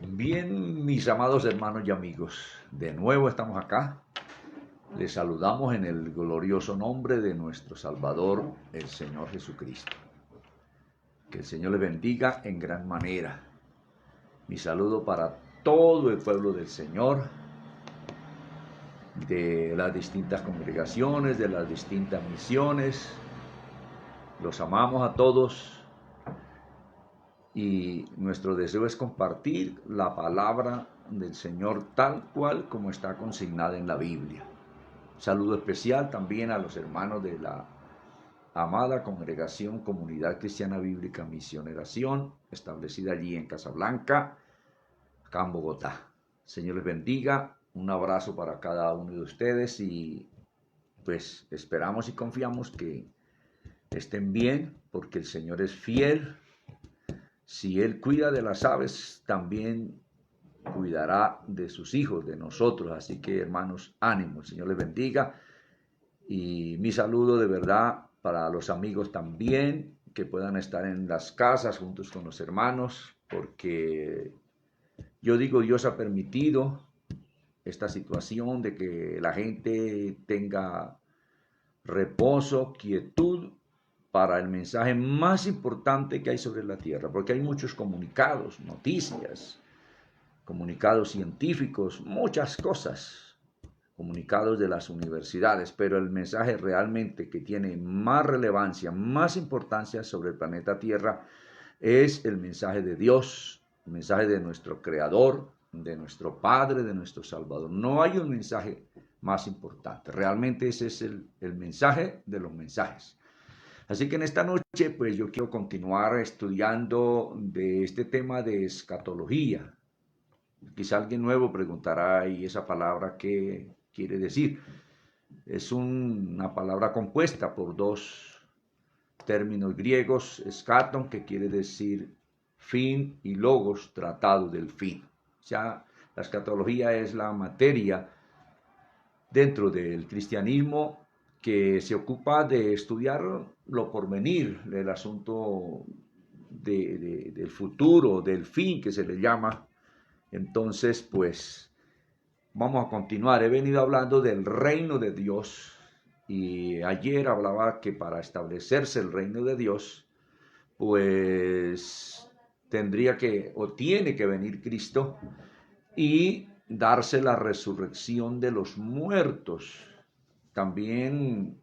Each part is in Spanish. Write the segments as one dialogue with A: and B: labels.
A: Bien, mis amados hermanos y amigos, de nuevo estamos acá. Les saludamos en el glorioso nombre de nuestro Salvador, el Señor Jesucristo. Que el Señor les bendiga en gran manera. Mi saludo para todo el pueblo del Señor, de las distintas congregaciones, de las distintas misiones. Los amamos a todos y nuestro deseo es compartir la palabra del Señor tal cual como está consignada en la Biblia. Saludo especial también a los hermanos de la amada congregación Comunidad Cristiana Bíblica Misioneración, establecida allí en Casablanca, acá en Bogotá. Señor les bendiga, un abrazo para cada uno de ustedes y pues esperamos y confiamos que estén bien porque el Señor es fiel. Si Él cuida de las aves, también cuidará de sus hijos, de nosotros. Así que, hermanos, ánimo, el Señor les bendiga. Y mi saludo de verdad para los amigos también, que puedan estar en las casas juntos con los hermanos, porque yo digo, Dios ha permitido esta situación de que la gente tenga reposo, quietud, para el mensaje más importante que hay sobre la tierra, porque hay muchos comunicados, noticias, comunicados científicos, muchas cosas, comunicados de las universidades, pero el mensaje realmente que tiene más relevancia, más importancia sobre el planeta Tierra es el mensaje de Dios, el mensaje de nuestro Creador, de nuestro Padre, de nuestro Salvador. No hay un mensaje más importante, realmente ese es el mensaje de los mensajes. Así que en esta noche, pues yo quiero continuar estudiando de este tema de escatología. Quizá alguien nuevo preguntará, ¿y esa palabra qué quiere decir? Es una palabra compuesta por dos términos griegos, eschaton, que quiere decir fin, y logos, tratado del fin. O sea, la escatología es la materia dentro del cristianismo que se ocupa de estudiar lo porvenir, el asunto del futuro, del fin que se le llama. Entonces, pues, vamos a continuar. He venido hablando del reino de Dios y ayer hablaba que para establecerse el reino de Dios, pues tendría que o tiene que venir Cristo y darse la resurrección de los muertos. También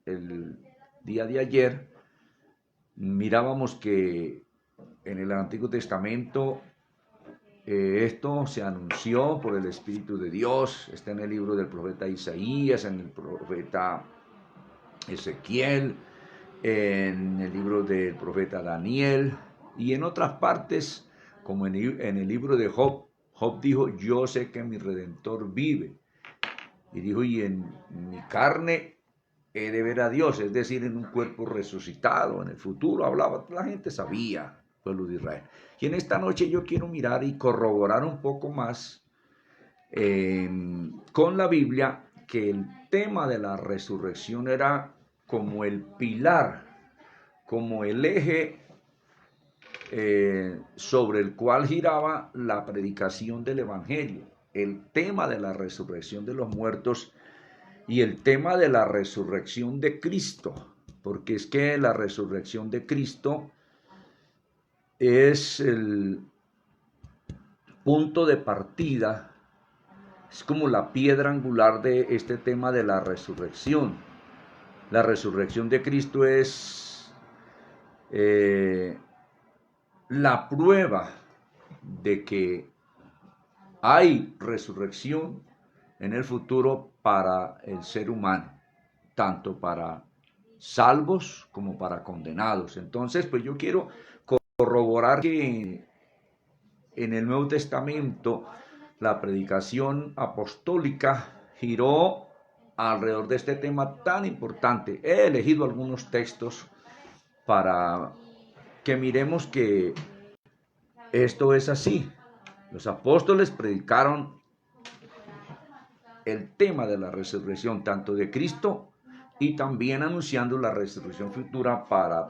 A: el día de ayer mirábamos que en el Antiguo Testamento esto se anunció por el Espíritu de Dios, está en el libro del profeta Isaías, en el profeta Ezequiel, en el libro del profeta Daniel y en otras partes, como en el libro de Job. Job dijo, yo sé que mi Redentor vive. Y dijo, y en mi carne he de ver a Dios, es decir, en un cuerpo resucitado, en el futuro hablaba, la gente sabía, pueblo de Israel. Y en esta noche yo quiero mirar y corroborar un poco más con la Biblia que el tema de la resurrección era como el pilar, como el eje sobre el cual giraba la predicación del Evangelio. El tema de la resurrección de los muertos y el tema de la resurrección de Cristo, porque es que la resurrección de Cristo es el punto de partida, es como la piedra angular de este tema de la resurrección. La resurrección de Cristo es la prueba de que hay resurrección en el futuro para el ser humano, tanto para salvos como para condenados. Entonces, pues yo quiero corroborar que en el Nuevo Testamento la predicación apostólica giró alrededor de este tema tan importante. He elegido algunos textos para que miremos que esto es así. Los apóstoles predicaron el tema de la resurrección tanto de Cristo y también anunciando la resurrección futura para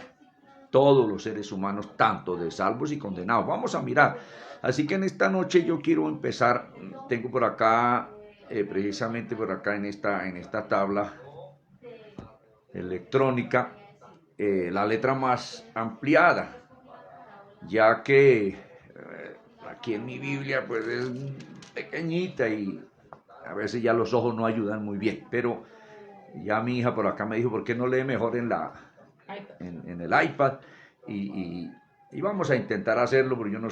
A: todos los seres humanos, tanto de salvos y condenados. Vamos a mirar. Así que en esta noche yo quiero empezar, tengo por acá, precisamente por acá en esta tabla electrónica, la letra más ampliada, ya que aquí en mi Biblia pues es pequeñita y a veces ya los ojos no ayudan muy bien, pero ya mi hija por acá me dijo, ¿por qué no lee mejor en el iPad? Y vamos a intentar hacerlo, porque yo no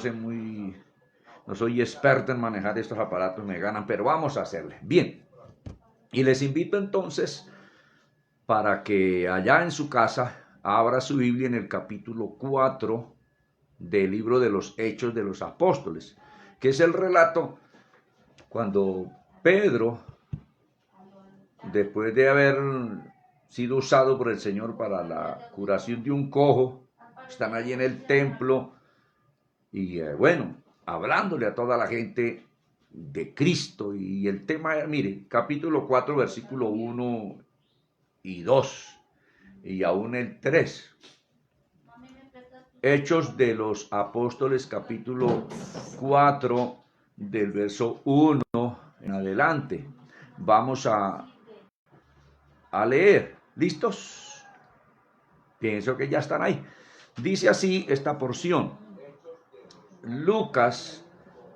A: soy experto en manejar estos aparatos, me ganan, pero vamos a hacerle. Bien, y les invito entonces para que allá en su casa abra su Biblia en el capítulo 4 del libro de los Hechos de los Apóstoles, que es el relato cuando Pedro, después de haber sido usado por el Señor para la curación de un cojo, están allí en el templo y bueno, hablándole a toda la gente de Cristo. Y el tema, mire, capítulo 4, versículo 1 y 2, y aún el 3. Hechos de los Apóstoles, capítulo 4, del verso 1 en adelante. Vamos a leer. ¿Listos? Pienso que ya están ahí. Dice así esta porción. Lucas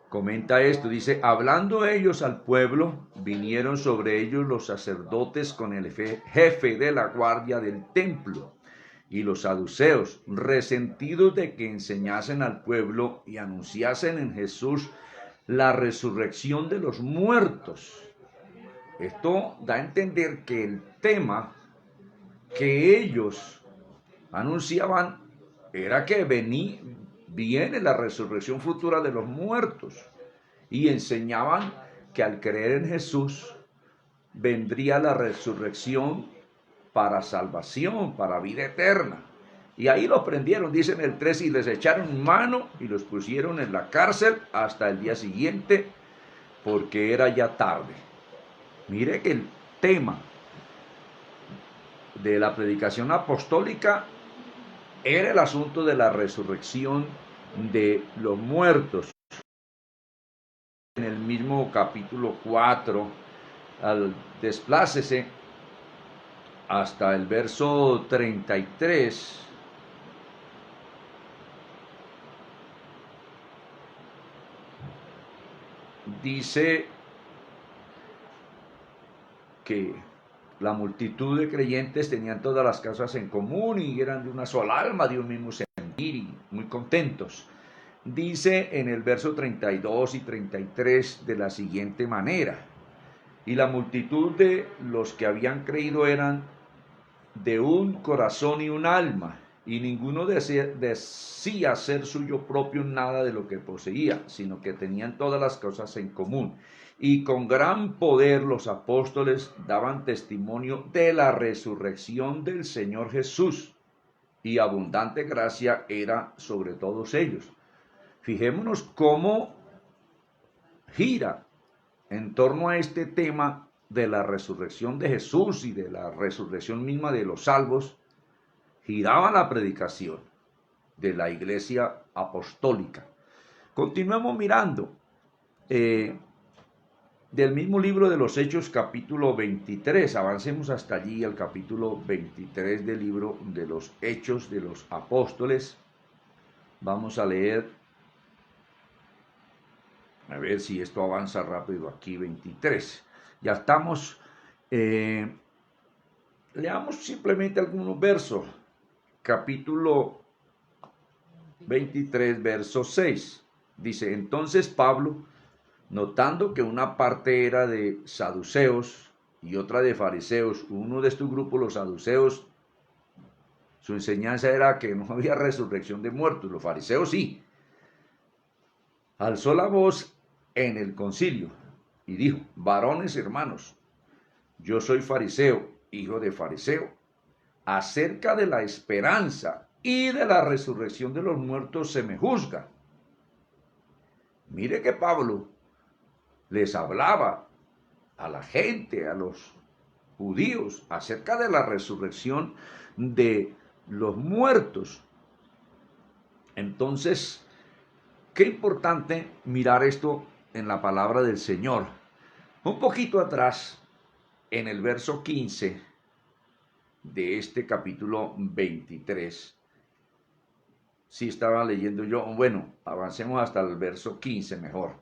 A: comenta esto, dice, hablando ellos al pueblo, vinieron sobre ellos los sacerdotes con el jefe de la guardia del templo y los saduceos, resentidos de que enseñasen al pueblo y anunciasen en Jesús la resurrección de los muertos. Esto da a entender que el tema que ellos anunciaban era que viene la resurrección futura de los muertos, y enseñaban que al creer en Jesús vendría la resurrección para salvación, para vida eterna. Y ahí los prendieron, dice en el 3, y les echaron mano y los pusieron en la cárcel hasta el día siguiente, porque era ya tarde. Mire que el tema de la predicación apostólica era el asunto de la resurrección de los muertos. En el mismo capítulo 4, desplácese hasta el verso 33, dice que la multitud de creyentes tenían todas las cosas en común y eran de una sola alma, de un mismo sentir y muy contentos. Dice en el verso 32 y 33 de la siguiente manera: y la multitud de los que habían creído eran de un corazón y un alma, y ninguno decía ser suyo propio nada de lo que poseía, sino que tenían todas las cosas en común. Y con gran poder los apóstoles daban testimonio de la resurrección del Señor Jesús, y abundante gracia era sobre todos ellos. Fijémonos cómo gira en torno a este tema de la resurrección de Jesús y de la resurrección misma de los salvos, giraba la predicación de la iglesia apostólica. Continuemos mirando del mismo libro de los Hechos, capítulo 23, avancemos hasta allí, al capítulo 23 del libro de los Hechos de los Apóstoles. Vamos a leer, a ver si esto avanza rápido aquí, 23. Ya estamos, leamos simplemente algunos versos. Capítulo 23, verso 6. Dice, entonces Pablo, notando que una parte era de saduceos y otra de fariseos, uno de estos grupos, los saduceos, su enseñanza era que no había resurrección de muertos, los fariseos sí, alzó la voz en el concilio y dijo, varones hermanos, yo soy fariseo, hijo de fariseo, acerca de la esperanza y de la resurrección de los muertos se me juzga. Mire que Pablo les hablaba a la gente, a los judíos, acerca de la resurrección de los muertos. Entonces, qué importante mirar esto en la palabra del Señor. Un poquito atrás, en el verso 15 de este capítulo 23, si estaba leyendo yo, bueno, avancemos hasta el verso 15 mejor.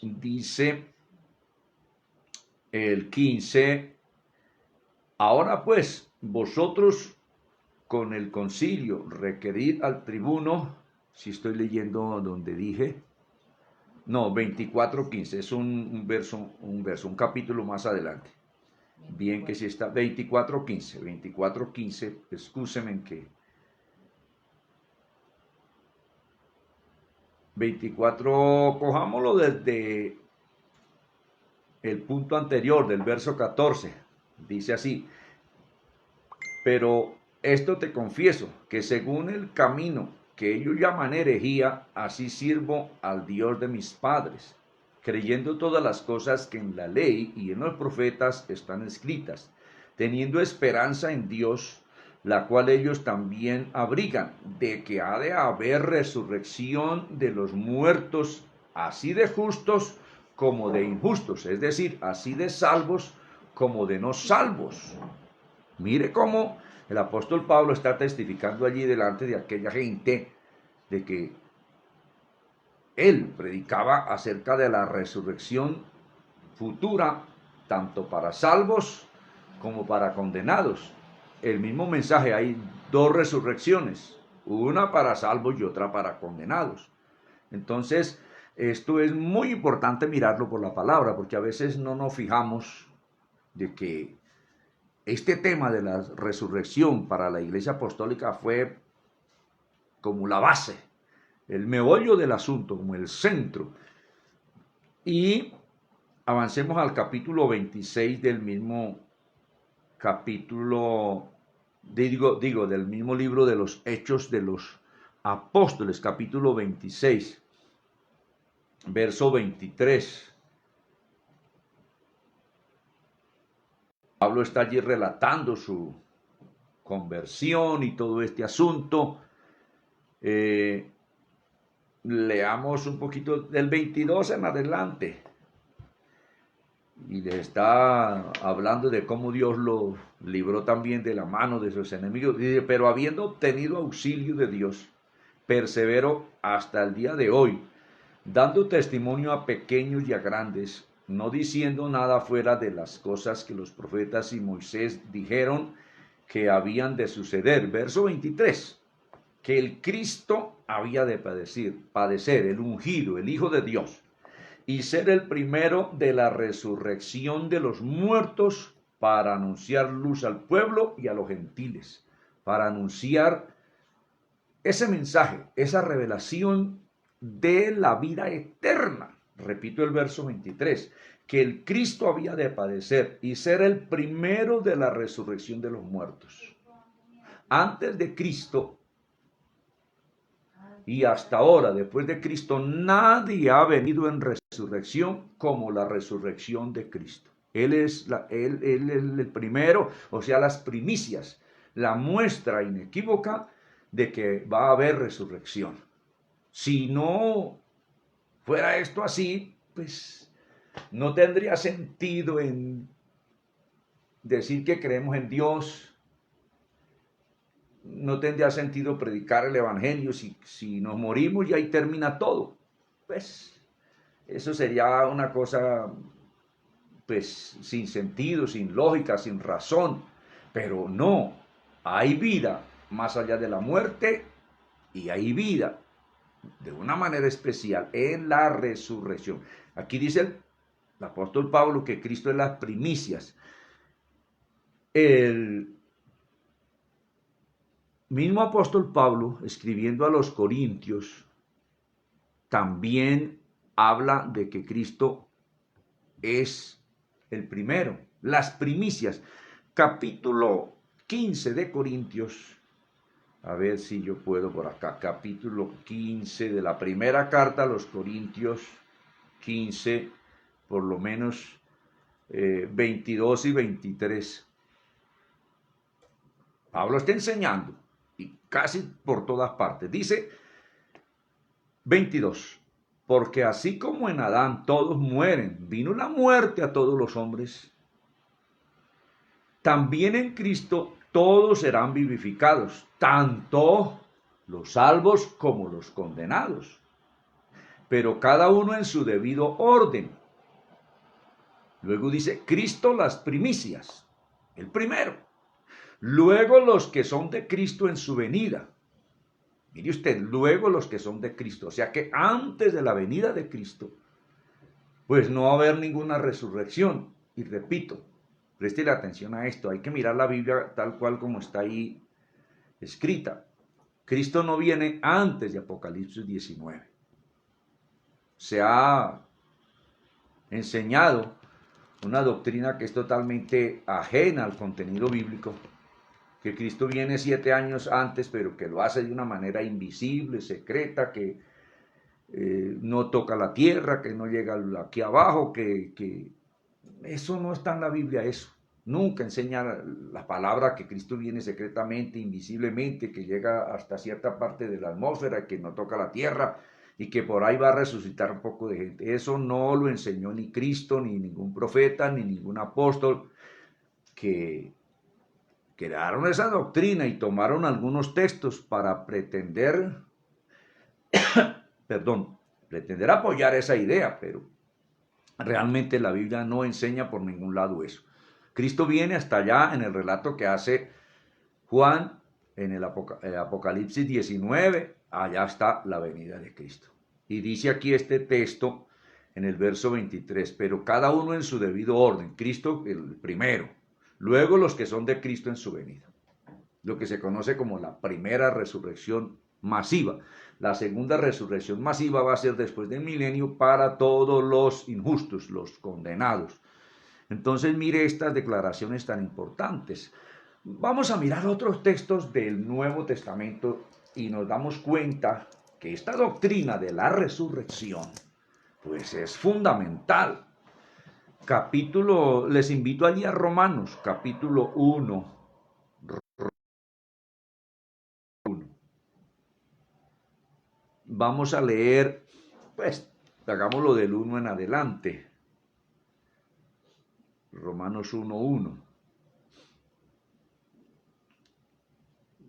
A: Dice el 15, ahora pues, vosotros con el concilio requerid al tribuno, si estoy leyendo donde dije, no, 24:15, es un capítulo más adelante. Bien que si está 24:15, excúsenme en que 24, cojámoslo desde el punto anterior del verso 14, dice así, pero esto te confieso, que según el camino que ellos llaman herejía, así sirvo al Dios de mis padres, creyendo todas las cosas que en la ley y en los profetas están escritas, teniendo esperanza en Dios, la cual ellos también abrigan, de que ha de haber resurrección de los muertos, así de justos como de injustos, es decir, así de salvos como de no salvos. Mire cómo el apóstol Pablo está testificando allí delante de aquella gente de que él predicaba acerca de la resurrección futura, tanto para salvos como para condenados. El mismo mensaje, hay dos resurrecciones, una para salvos y otra para condenados. Entonces, esto es muy importante mirarlo por la palabra, porque a veces no nos fijamos de que este tema de la resurrección para la Iglesia Apostólica fue como la base, el meollo del asunto, como el centro. Y avancemos al capítulo 26 del mismo capítulo, del mismo libro de los Hechos de los Apóstoles, capítulo 26, verso 23. Pablo está allí relatando su conversión y todo este asunto. Leamos un poquito del 22 en adelante. Y le está hablando de cómo Dios lo libró también de la mano de sus enemigos. Dice, pero habiendo obtenido auxilio de Dios, persevero hasta el día de hoy, dando testimonio a pequeños y a grandes, no diciendo nada fuera de las cosas que los profetas y Moisés dijeron que habían de suceder. Verso 23, que el Cristo había de padecer, el ungido, el Hijo de Dios, y ser el primero de la resurrección de los muertos, para anunciar luz al pueblo y a los gentiles, para anunciar ese mensaje, esa revelación de la vida eterna. Repito el verso 23, que el Cristo había de padecer y ser el primero de la resurrección de los muertos. Antes de Cristo y hasta ahora, después de Cristo, nadie ha venido en resurrección como la resurrección de Cristo. Él es el primero, o sea, las primicias, la muestra inequívoca de que va a haber resurrección. Si no fuera esto así, pues no tendría sentido en decir que creemos en Dios. No tendría sentido predicar el evangelio si nos morimos y ahí termina todo. Pues eso sería una cosa pues sin sentido, sin lógica, sin razón. Pero no, hay vida más allá de la muerte y hay vida de una manera especial en la resurrección. Aquí dice el apóstol Pablo que Cristo es las primicias. El mismo apóstol Pablo, escribiendo a los Corintios, también habla de que Cristo es el primero, las primicias. Capítulo 15 de Corintios, a ver si yo puedo por acá, capítulo 15 de la primera carta a los Corintios, 15, por lo menos 22 y 23. Pablo está enseñando. Y casi por todas partes. Dice 22, porque así como en Adán todos mueren, vino la muerte a todos los hombres, también en Cristo todos serán vivificados, tanto los salvos como los condenados, pero cada uno en su debido orden. Luego dice, Cristo las primicias, el primero. Luego los que son de Cristo en su venida. Mire usted, luego los que son de Cristo. O sea que antes de la venida de Cristo, pues no va a haber ninguna resurrección. Y repito, preste atención a esto, hay que mirar la Biblia tal cual como está ahí escrita. Cristo no viene antes de Apocalipsis 19. Se ha enseñado una doctrina que es totalmente ajena al contenido bíblico, que Cristo viene 7 años antes, pero que lo hace de una manera invisible, secreta, que no toca la tierra, que no llega aquí abajo, que eso no está en la Biblia, eso. Nunca enseña la palabra que Cristo viene secretamente, invisiblemente, que llega hasta cierta parte de la atmósfera, que no toca la tierra y que por ahí va a resucitar un poco de gente. Eso no lo enseñó ni Cristo, ni ningún profeta, ni ningún apóstol que crearon esa doctrina y tomaron algunos textos para pretender apoyar esa idea, pero realmente la Biblia no enseña por ningún lado eso. Cristo viene hasta allá en el relato que hace Juan en el Apocalipsis 19, allá está la venida de Cristo. Y dice aquí este texto en el verso 23, pero cada uno en su debido orden, Cristo el primero, luego los que son de Cristo en su venida. Lo que se conoce como la primera resurrección masiva. La segunda resurrección masiva va a ser después del milenio para todos los injustos, los condenados. Entonces mire estas declaraciones tan importantes. Vamos a mirar otros textos del Nuevo Testamento y nos damos cuenta que esta doctrina de la resurrección pues es fundamental. Les invito allí a Romanos, capítulo 1. Vamos a leer, pues, hagámoslo del 1 en adelante. Romanos 1:1.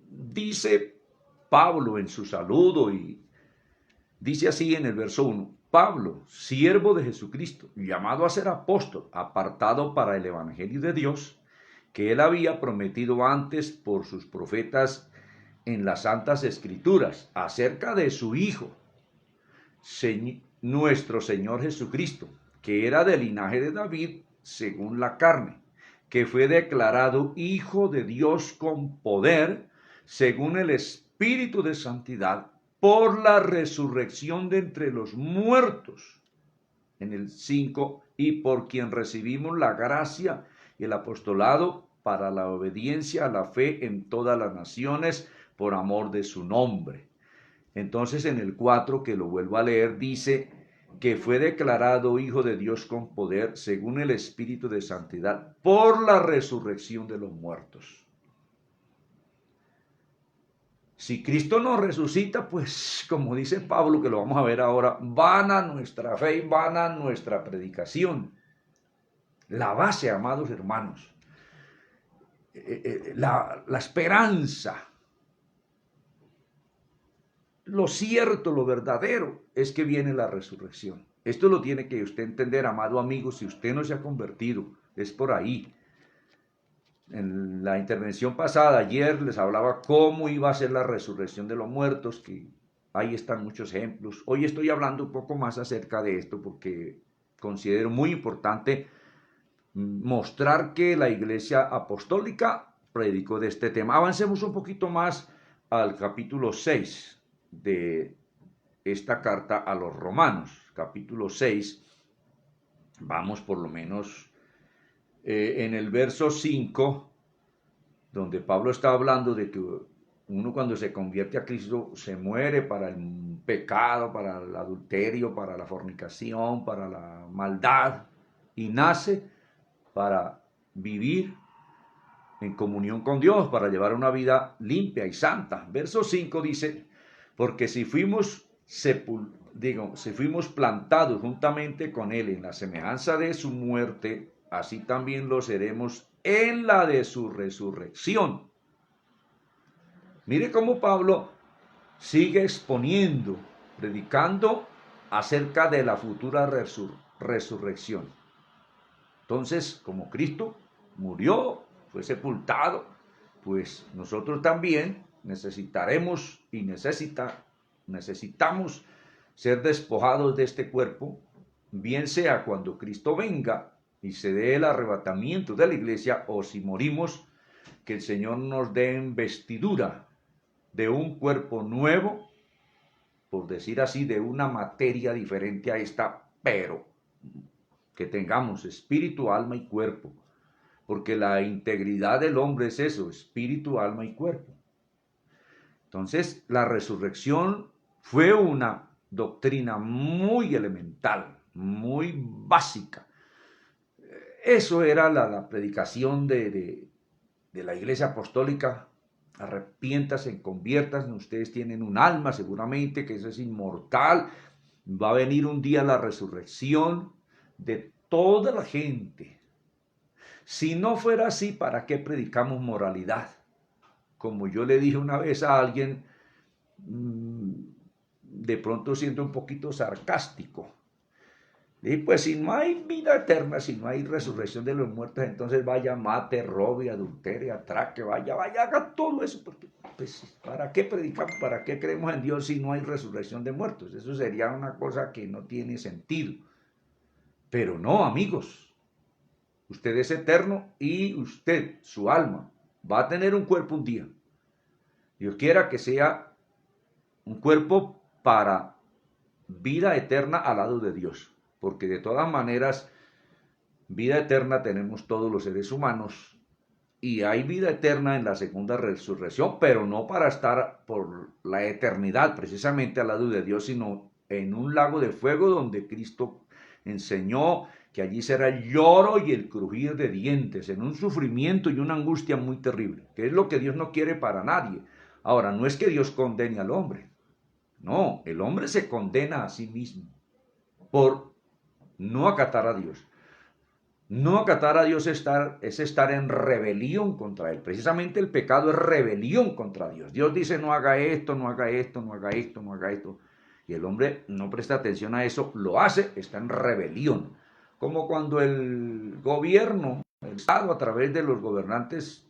A: Dice Pablo en su saludo y dice así en el verso 1, Pablo, siervo de Jesucristo, llamado a ser apóstol, apartado para el evangelio de Dios, que él había prometido antes por sus profetas en las santas escrituras, acerca de su Hijo, nuestro Señor Jesucristo, que era del linaje de David según la carne, que fue declarado Hijo de Dios con poder, según el Espíritu de Santidad, por la resurrección de entre los muertos, en el 5, y por quien recibimos la gracia y el apostolado para la obediencia a la fe en todas las naciones, por amor de su nombre. Entonces en el 4, que lo vuelvo a leer, dice que fue declarado Hijo de Dios con poder, según el Espíritu de Santidad, por la resurrección de los muertos. Si Cristo nos resucita, pues como dice Pablo, que lo vamos a ver ahora, vana nuestra fe y vana nuestra predicación. La base, amados hermanos, la esperanza, lo cierto, lo verdadero, es que viene la resurrección. Esto lo tiene que usted entender, amado amigo, si usted no se ha convertido, es por ahí. En la intervención pasada, ayer, les hablaba cómo iba a ser la resurrección de los muertos, que ahí están muchos ejemplos. Hoy estoy hablando un poco más acerca de esto porque considero muy importante mostrar que la Iglesia Apostólica predicó de este tema. Avancemos un poquito más al capítulo 6 de esta carta a los Romanos. Capítulo 6, vamos por lo menos en el verso 5, donde Pablo está hablando de que uno cuando se convierte a Cristo se muere para el pecado, para el adulterio, para la fornicación, para la maldad, y nace para vivir en comunión con Dios para llevar una vida limpia y santa. Verso 5 dice, porque si fuimos plantados juntamente con Él en la semejanza de su muerte, así también lo seremos en la de su resurrección. Mire cómo Pablo sigue exponiendo, predicando acerca de la futura resurrección. Entonces, como Cristo murió, fue sepultado, pues nosotros también necesitamos ser despojados de este cuerpo, bien sea cuando Cristo venga y se dé el arrebatamiento de la iglesia, o si morimos, que el Señor nos dé investidura de un cuerpo nuevo, por decir así, de una materia diferente a esta, pero que tengamos espíritu, alma y cuerpo, porque la integridad del hombre es eso, espíritu, alma y cuerpo. Entonces, la resurrección fue una doctrina muy elemental, muy básica. Eso era la predicación de la Iglesia Apostólica. Arrepiéntanse, conviértanse, ustedes tienen un alma seguramente, que eso es inmortal. Va a venir un día la resurrección de toda la gente. Si no fuera así, ¿para qué predicamos moralidad? Como yo le dije una vez a alguien, de pronto siendo un poquito sarcástico, y pues si no hay vida eterna, si no hay resurrección de los muertos, entonces vaya, mate, robe, adultere, atraque, vaya, haga todo eso, porque pues, ¿para qué predicamos? ¿Para qué creemos en Dios si no hay resurrección de muertos? Eso sería una cosa que no tiene sentido. Pero no, amigos, usted es eterno y usted, su alma, va a tener un cuerpo un día. Dios quiera que sea un cuerpo para vida eterna al lado de Dios. Porque de todas maneras, vida eterna tenemos todos los seres humanos y hay vida eterna en la segunda resurrección, pero no para estar por la eternidad precisamente al lado de Dios, sino en un lago de fuego donde Cristo enseñó que allí será el lloro y el crujir de dientes, en un sufrimiento y una angustia muy terrible, que es lo que Dios no quiere para nadie. Ahora, no es que Dios condene al hombre, no, el hombre se condena a sí mismo por no acatar a Dios. No acatar a Dios es estar en rebelión contra Él. Precisamente el pecado es rebelión contra Dios. Dios dice no haga esto, no haga esto, no haga esto, no haga esto. Y el hombre no presta atención a eso, lo hace, está en rebelión. Como cuando el gobierno, el Estado a través de los gobernantes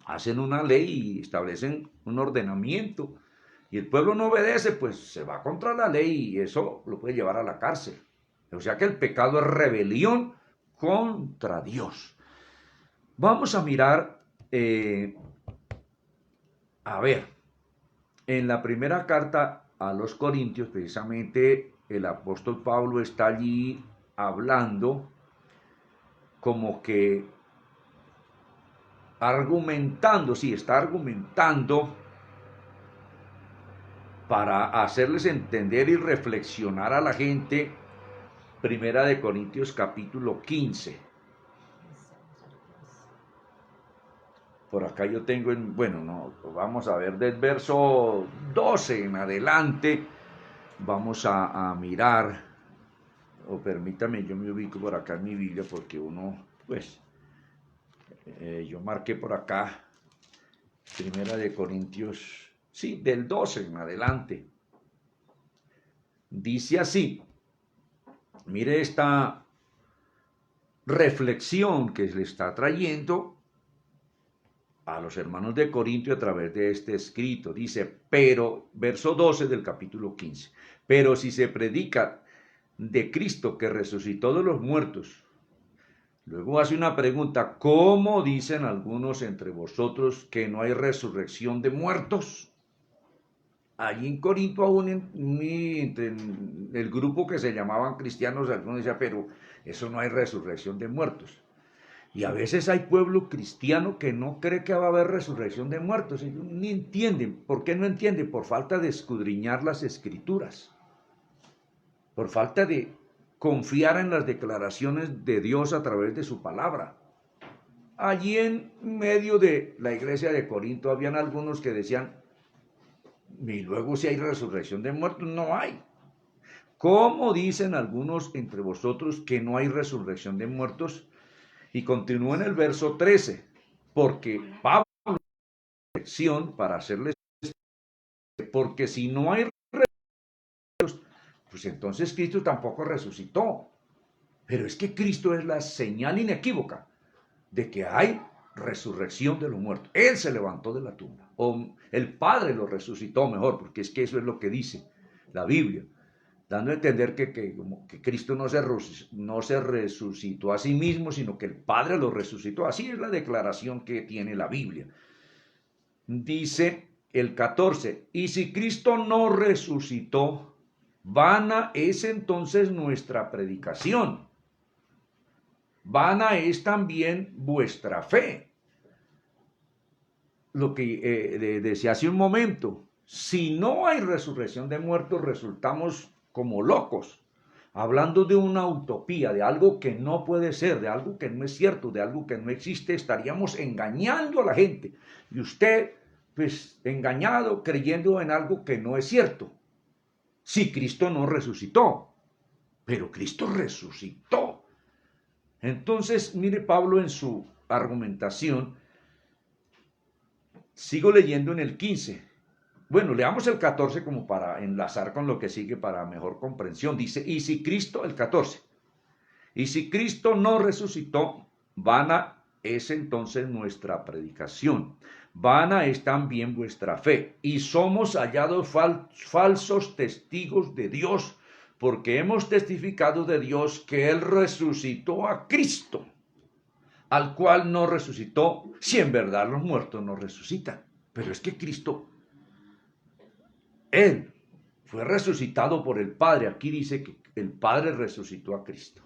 A: hacen una ley y establecen un ordenamiento y el pueblo no obedece, pues se va contra la ley y eso lo puede llevar a la cárcel. O sea que el pecado es rebelión contra Dios. Vamos a mirar, en la primera carta a los Corintios, precisamente el apóstol Pablo está allí hablando como que está argumentando para hacerles entender y reflexionar a la gente. Primera de Corintios capítulo 15. Por acá yo tengo, vamos a ver del verso 12 en adelante, vamos a mirar, o permítame, yo me ubico por acá en mi Biblia porque yo marqué por acá, Primera de Corintios, sí, del 12 en adelante. Dice así, mire esta reflexión que le está trayendo a los hermanos de Corintio a través de este escrito. Dice, pero, verso 12 del capítulo 15, pero si se predica de Cristo que resucitó de los muertos, luego hace una pregunta, ¿cómo dicen algunos entre vosotros que no hay resurrección de muertos? Allí en Corinto aún entre el grupo que se llamaban cristianos, algunos decían, pero eso no hay resurrección de muertos. Y a veces hay pueblo cristiano que no cree que va a haber resurrección de muertos. Ellos ni entienden. ¿Por qué no entienden? Por falta de escudriñar las escrituras. Por falta de confiar en las declaraciones de Dios a través de su palabra. allí en medio de la iglesia de Corinto habían algunos que decían, y luego si hay resurrección de muertos, no hay. ¿Cómo dicen algunos entre vosotros que no hay resurrección de muertos? Y continúa en el verso 13, porque Pablo resurrección para hacerles, porque si no hay resurrección, pues entonces Cristo tampoco resucitó. Pero es que Cristo es la señal inequívoca de que hay resurrección de los muertos. Él se levantó de la tumba, o el Padre lo resucitó mejor, porque es que eso es lo que dice la Biblia, dando a entender que Cristo no se resucitó a sí mismo, sino que el Padre lo resucitó. Así es la declaración que tiene la Biblia. Dice el 14, y si Cristo no resucitó, vana es entonces nuestra predicación. Vana es también vuestra fe. Lo que decía hace un momento, si no hay resurrección de muertos, resultamos como locos, hablando de una utopía, de algo que no puede ser, de algo que no es cierto, de algo que no existe, estaríamos engañando a la gente. Y usted, pues, engañado, creyendo en algo que no es cierto. Si Cristo no resucitó, pero Cristo resucitó. Entonces, mire Pablo en su argumentación, sigo leyendo en el 15. Bueno, leamos el 14 como para enlazar con lo que sigue para mejor comprensión. Dice, y si Cristo, el 14, y si Cristo no resucitó, vana es entonces nuestra predicación, vana es también vuestra fe, y somos hallados falsos testigos de Dios, porque hemos testificado de Dios que Él resucitó a Cristo, al cual no resucitó, si en verdad los muertos no resucitan. Pero es que Cristo, Él fue resucitado por el Padre. Aquí dice que el Padre resucitó a Cristo.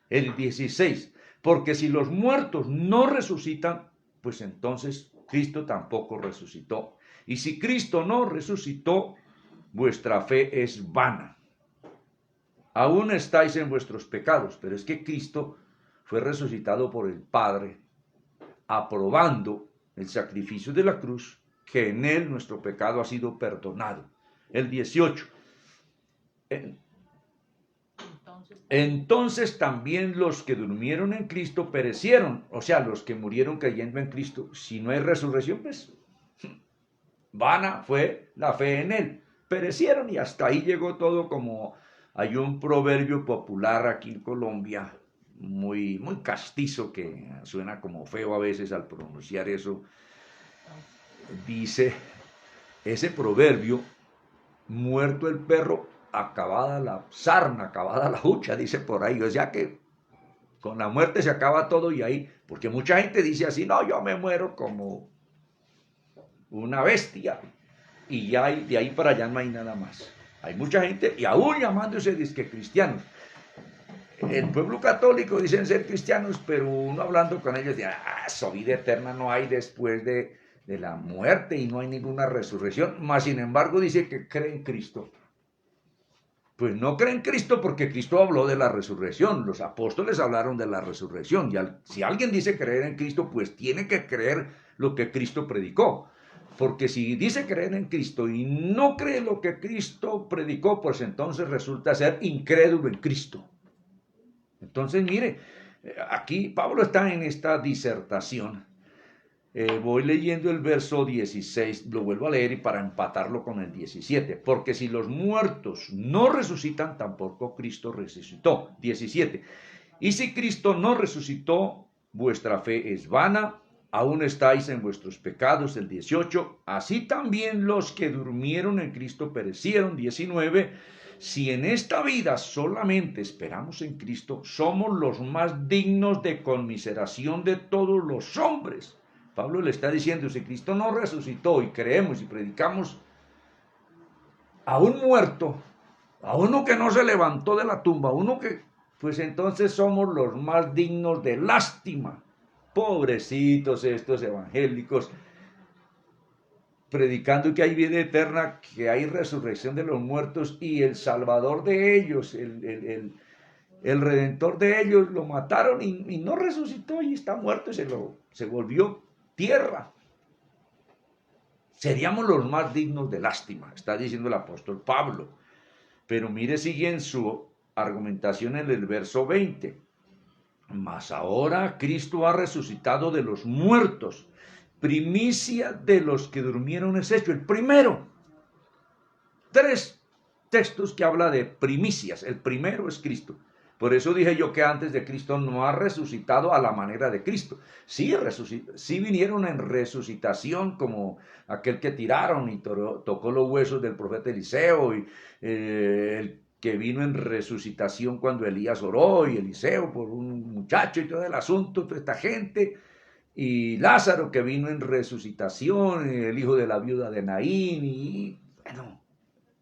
A: El 16, porque si los muertos no resucitan, pues entonces Cristo tampoco resucitó. Y si Cristo no resucitó, vuestra fe es vana. Aún estáis en vuestros pecados, pero es que Cristo fue resucitado por el Padre, aprobando el sacrificio de la cruz, que en él nuestro pecado ha sido perdonado. El 18. Entonces también los que durmieron en Cristo perecieron, o sea, los que murieron creyendo en Cristo. Si no hay resurrección, pues vana fue la fe en él. Perecieron y hasta ahí llegó todo. Como hay un proverbio popular aquí en Colombia, muy castizo, que suena como feo a veces al pronunciar eso. Dice ese proverbio, muerto el perro, acabada la sarna, acabada la hucha, dice por ahí. O sea que con la muerte se acaba todo. Y ahí, porque mucha gente dice así, no, yo me muero como una bestia, y ya de ahí para allá no hay nada más. Hay mucha gente, y aún llamándose disque cristianos, el pueblo católico dicen ser cristianos, pero uno hablando con ellos dice, esa vida eterna no hay después de la muerte, y no hay ninguna resurrección. Mas sin embargo dice que cree en Cristo. Pues no creen en Cristo, porque Cristo habló de la resurrección. Los apóstoles hablaron de la resurrección. Y si alguien dice creer en Cristo, pues tiene que creer lo que Cristo predicó. Porque si dice creer en Cristo y no cree lo que Cristo predicó, pues entonces resulta ser incrédulo en Cristo. Entonces, mire, aquí Pablo está en esta disertación. Voy leyendo el verso 16, lo vuelvo a leer, y para empatarlo con el 17. Porque si los muertos no resucitan, tampoco Cristo resucitó. 17. Y si Cristo no resucitó, vuestra fe es vana, aún estáis en vuestros pecados. El 18. Así también los que durmieron en Cristo perecieron. 19. Si en esta vida solamente esperamos en Cristo, somos los más dignos de conmiseración de todos los hombres. Pablo le está diciendo, si Cristo no resucitó y creemos y predicamos a un muerto, a uno que no se levantó de la tumba, a uno que, pues entonces somos los más dignos de lástima. Pobrecitos estos evangélicos, predicando que hay vida eterna, que hay resurrección de los muertos, y el salvador de ellos, El redentor de ellos lo mataron y no resucitó y está muerto y se volvió tierra. Seríamos los más dignos de lástima, está diciendo el apóstol Pablo. Pero mire, sigue en su argumentación en el verso 20. Mas ahora Cristo ha resucitado de los muertos, primicia de los que durmieron es hecho. El primero. Tres textos que habla de primicias. El primero es Cristo. Por eso dije yo que antes de Cristo no ha resucitado a la manera de Cristo. Sí vinieron en resucitación como aquel que tiraron y tocó los huesos del profeta Eliseo y el que vino en resucitación cuando Elías oró y Eliseo por un muchacho y todo el asunto, toda esta gente. Y Lázaro que vino en resucitación, el hijo de la viuda de Naín y bueno,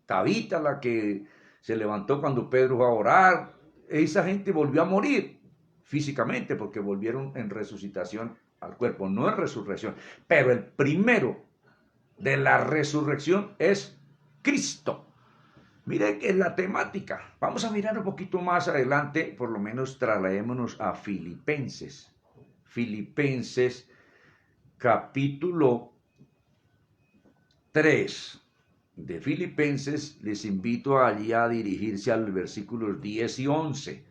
A: Tabita, la que se levantó cuando Pedro fue a orar, esa gente volvió a morir físicamente porque volvieron en resucitación al cuerpo, no en resurrección. Pero el primero de la resurrección es Cristo. Mire que es la temática. Vamos a mirar un poquito más adelante, por lo menos trasladémonos a Filipenses. Filipenses capítulo 3 de Filipenses, les invito allí a dirigirse al versículos 10 y 11.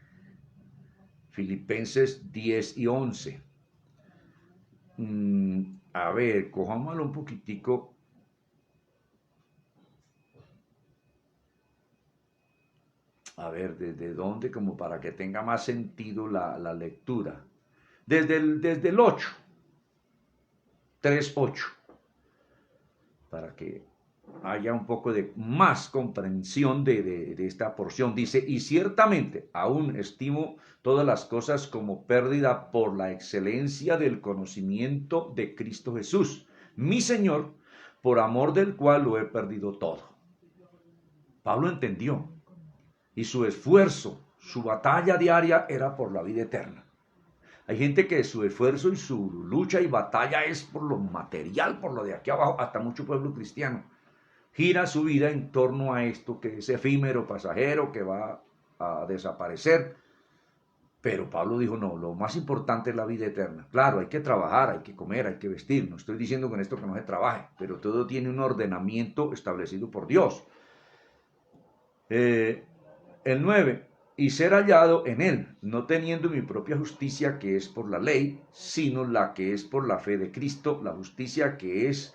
A: Filipenses 10 y 11. A ver, cojámoslo un poquitico. A ver, ¿desde dónde? Como para que tenga más sentido la lectura. Desde el 8. 3, 8. Para que haya un poco de más comprensión de esta porción. Dice, y ciertamente aún estimo todas las cosas como pérdida por la excelencia del conocimiento de Cristo Jesús, mi Señor, por amor del cual lo he perdido todo. Pablo entendió y su esfuerzo, su batalla diaria era por la vida eterna. Hay gente que su esfuerzo y su lucha y batalla es por lo material, por lo de aquí abajo, hasta mucho pueblo cristiano gira su vida en torno a esto que es efímero, pasajero, que va a desaparecer. Pero Pablo dijo, no, lo más importante es la vida eterna. Claro, hay que trabajar, hay que comer, hay que vestir. No estoy diciendo con esto que no se trabaje, pero todo tiene un ordenamiento establecido por Dios. El 9, y ser hallado en él, no teniendo mi propia justicia que es por la ley, sino la que es por la fe de Cristo, la justicia que es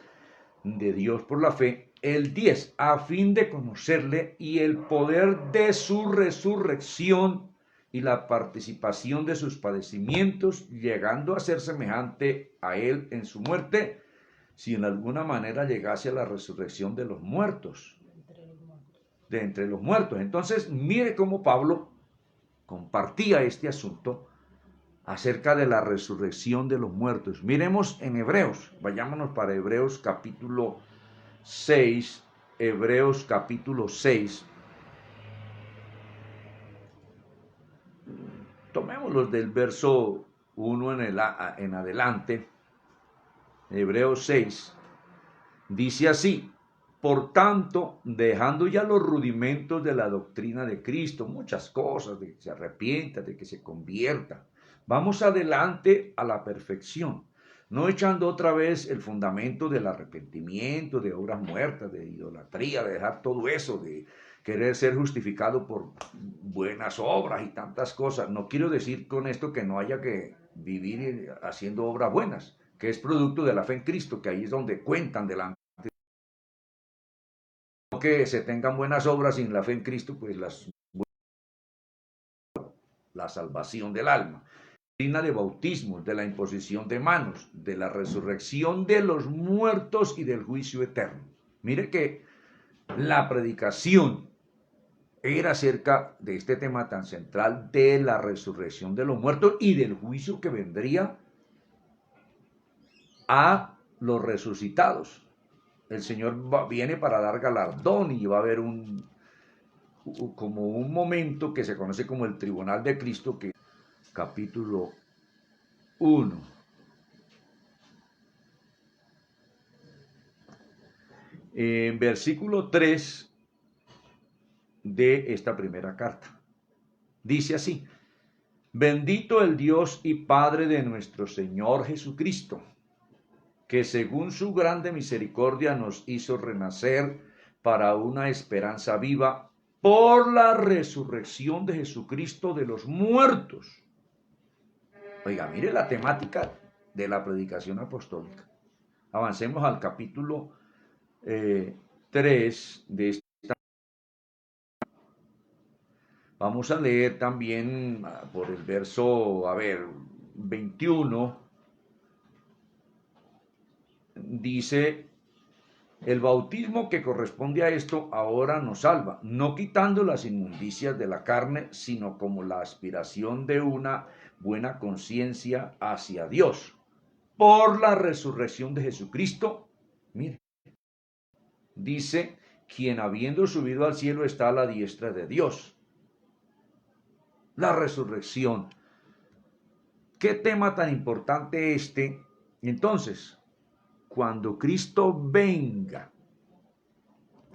A: de Dios por la fe. El 10, a fin de conocerle y el poder de su resurrección y la participación de sus padecimientos, llegando a ser semejante a él en su muerte, si en alguna manera llegase a la resurrección de los muertos. De entre los muertos. Entonces, mire cómo Pablo compartía este asunto acerca de la resurrección de los muertos. Miremos en Hebreos, vayámonos para Hebreos capítulo 6, Hebreos capítulo 6. Tomémoslos del verso 1 en adelante. Hebreos 6 dice así: por tanto, dejando ya los rudimentos de la doctrina de Cristo, muchas cosas, de que se arrepienta, de que se convierta, vamos adelante a la perfección, no echando otra vez el fundamento del arrepentimiento, de obras muertas, de idolatría, de dejar todo eso, de querer ser justificado por buenas obras y tantas cosas. No quiero decir con esto que no haya que vivir haciendo obras buenas, que es producto de la fe en Cristo, que ahí es donde cuentan delante. Que se tengan buenas obras sin la fe en Cristo, pues la salvación del alma. Doctrina de bautismo, de la imposición de manos, de la resurrección de los muertos y del juicio eterno. Mire que la predicación era acerca de este tema tan central de la resurrección de los muertos y del juicio que vendría a los resucitados. El Señor viene para dar galardón y va a haber como un momento que se conoce como el Tribunal de Cristo, que capítulo 1. En versículo 3 de esta primera carta. Dice así: bendito el Dios y Padre de nuestro Señor Jesucristo, que según su grande misericordia nos hizo renacer para una esperanza viva por la resurrección de Jesucristo de los muertos. Oiga, mire la temática de la predicación apostólica. Avancemos al capítulo 3 de esta. Vamos a leer también por el verso, 21. Dice: el bautismo que corresponde a esto ahora nos salva, no quitando las inmundicias de la carne, sino como la aspiración de una buena conciencia hacia Dios, por la resurrección de Jesucristo. Mire, dice: quien habiendo subido al cielo está a la diestra de Dios. La resurrección. ¿Qué tema tan importante este? Entonces, cuando Cristo venga,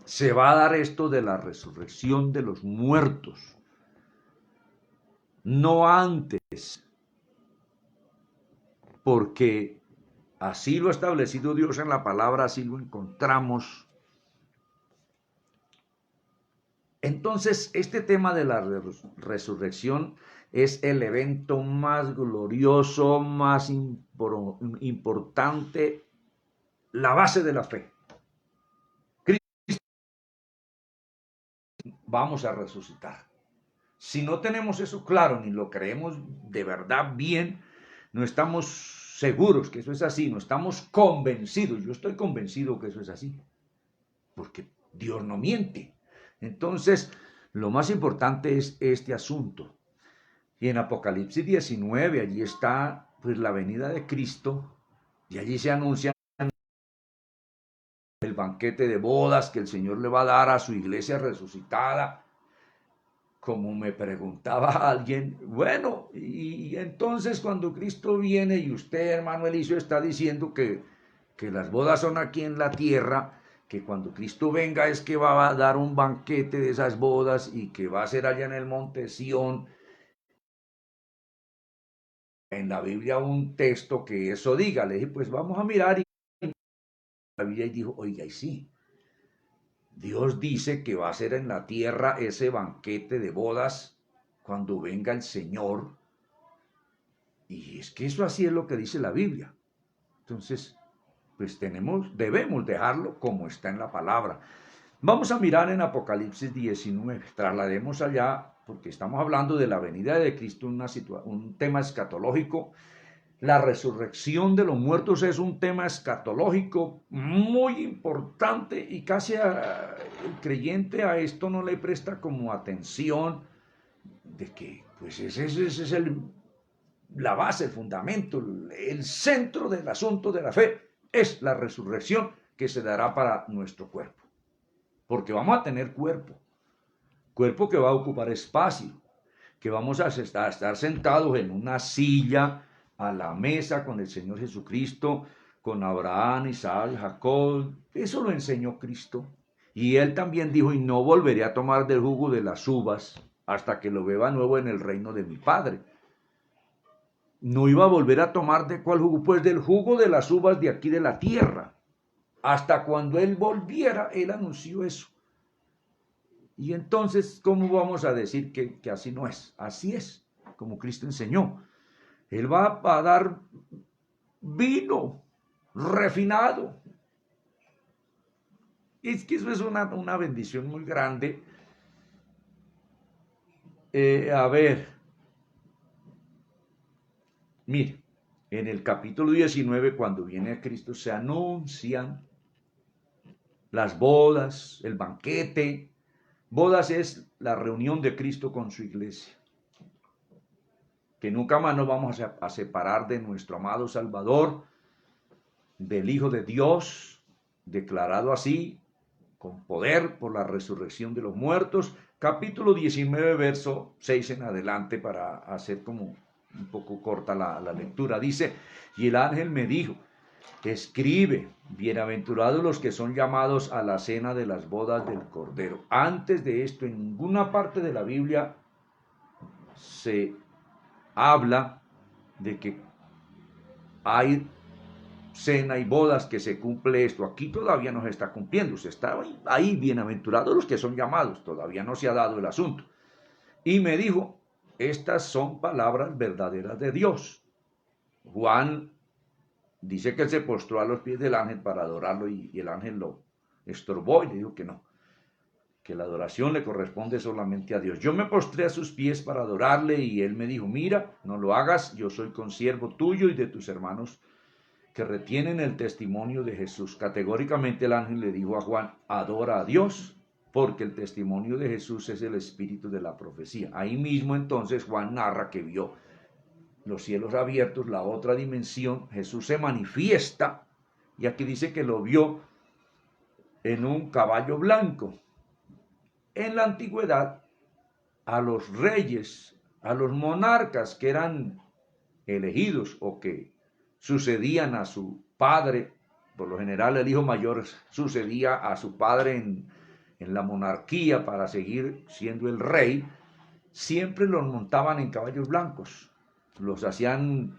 A: se va a dar esto de la resurrección de los muertos. No antes, porque así lo ha establecido Dios en la palabra, así lo encontramos. Entonces, este tema de la resurrección es el evento más glorioso, más importante, la base de la fe. Vamos a resucitar. Si no tenemos eso claro, ni lo creemos de verdad bien, no estamos seguros que eso es así, no estamos convencidos. Yo estoy convencido que eso es así, porque Dios no miente. Entonces, lo más importante es este asunto. Y en Apocalipsis 19, allí está pues la venida de Cristo, y allí se anuncia el banquete de bodas que el Señor le va a dar a su iglesia resucitada. Como me preguntaba alguien, bueno, y entonces cuando Cristo viene y usted, hermano Eliseo, está diciendo que las bodas son aquí en la tierra, que cuando Cristo venga es que va a dar un banquete de esas bodas y que va a ser allá en el monte Sión. En la Biblia un texto que eso diga. Le dije, pues vamos a mirar, y la Biblia dijo, oiga, y sí, Dios dice que va a ser en la tierra ese banquete de bodas cuando venga el Señor. Y es que eso así es lo que dice la Biblia. Entonces, pues debemos dejarlo como está en la palabra. Vamos a mirar en Apocalipsis 19. Traslademos allá, porque estamos hablando de la venida de Cristo, un tema escatológico. La resurrección de los muertos es un tema escatológico muy importante, y casi el creyente a esto no le presta como atención, de que pues ese es la base, el fundamento, el centro del asunto de la fe, es la resurrección que se dará para nuestro cuerpo. Porque vamos a tener cuerpo que va a ocupar espacio, que vamos a estar sentados en una silla a la mesa con el Señor Jesucristo, con Abraham, Isaac, Jacob. Eso lo enseñó Cristo. Y él también dijo, y no volveré a tomar del jugo de las uvas hasta que lo beba nuevo en el reino de mi Padre. No iba a volver a tomar ¿de cuál jugo? Pues del jugo de las uvas de aquí de la tierra. Hasta cuando él volviera, él anunció eso. Y entonces, ¿cómo vamos a decir que así no es? Así es, como Cristo enseñó. Él va a dar vino refinado. Es que eso es una bendición muy grande. Mire, en el capítulo 19, cuando viene a Cristo, se anuncian las bodas, el banquete. Bodas es la reunión de Cristo con su iglesia. Que nunca más nos vamos a separar de nuestro amado Salvador, del Hijo de Dios, declarado así, con poder por la resurrección de los muertos. Capítulo 19, verso 6 en adelante, para hacer como un poco corta la lectura. Dice, y el ángel me dijo, escribe, bienaventurados los que son llamados a la cena de las bodas del Cordero. Antes de esto, en ninguna parte de la Biblia se habla de que hay cena y bodas, que se cumple esto. Aquí todavía no se está cumpliendo, se está ahí, bienaventurados los que son llamados, todavía no se ha dado el asunto. Y me dijo, estas son palabras verdaderas de Dios. Juan dice que él se postró a los pies del ángel para adorarlo y el ángel lo estorbó y le dijo que no, que la adoración le corresponde solamente a Dios. Yo me postré a sus pies para adorarle y él me dijo, mira, no lo hagas, yo soy consiervo tuyo y de tus hermanos que retienen el testimonio de Jesús. Categóricamente el ángel le dijo a Juan, adora a Dios, porque el testimonio de Jesús es el espíritu de la profecía. Ahí mismo entonces Juan narra que vio los cielos abiertos, la otra dimensión, Jesús se manifiesta, y aquí dice que lo vio en un caballo blanco. En la antigüedad, a los reyes, a los monarcas que eran elegidos o que sucedían a su padre, por lo general el hijo mayor sucedía a su padre en la monarquía para seguir siendo el rey, siempre los montaban en caballos blancos, los hacían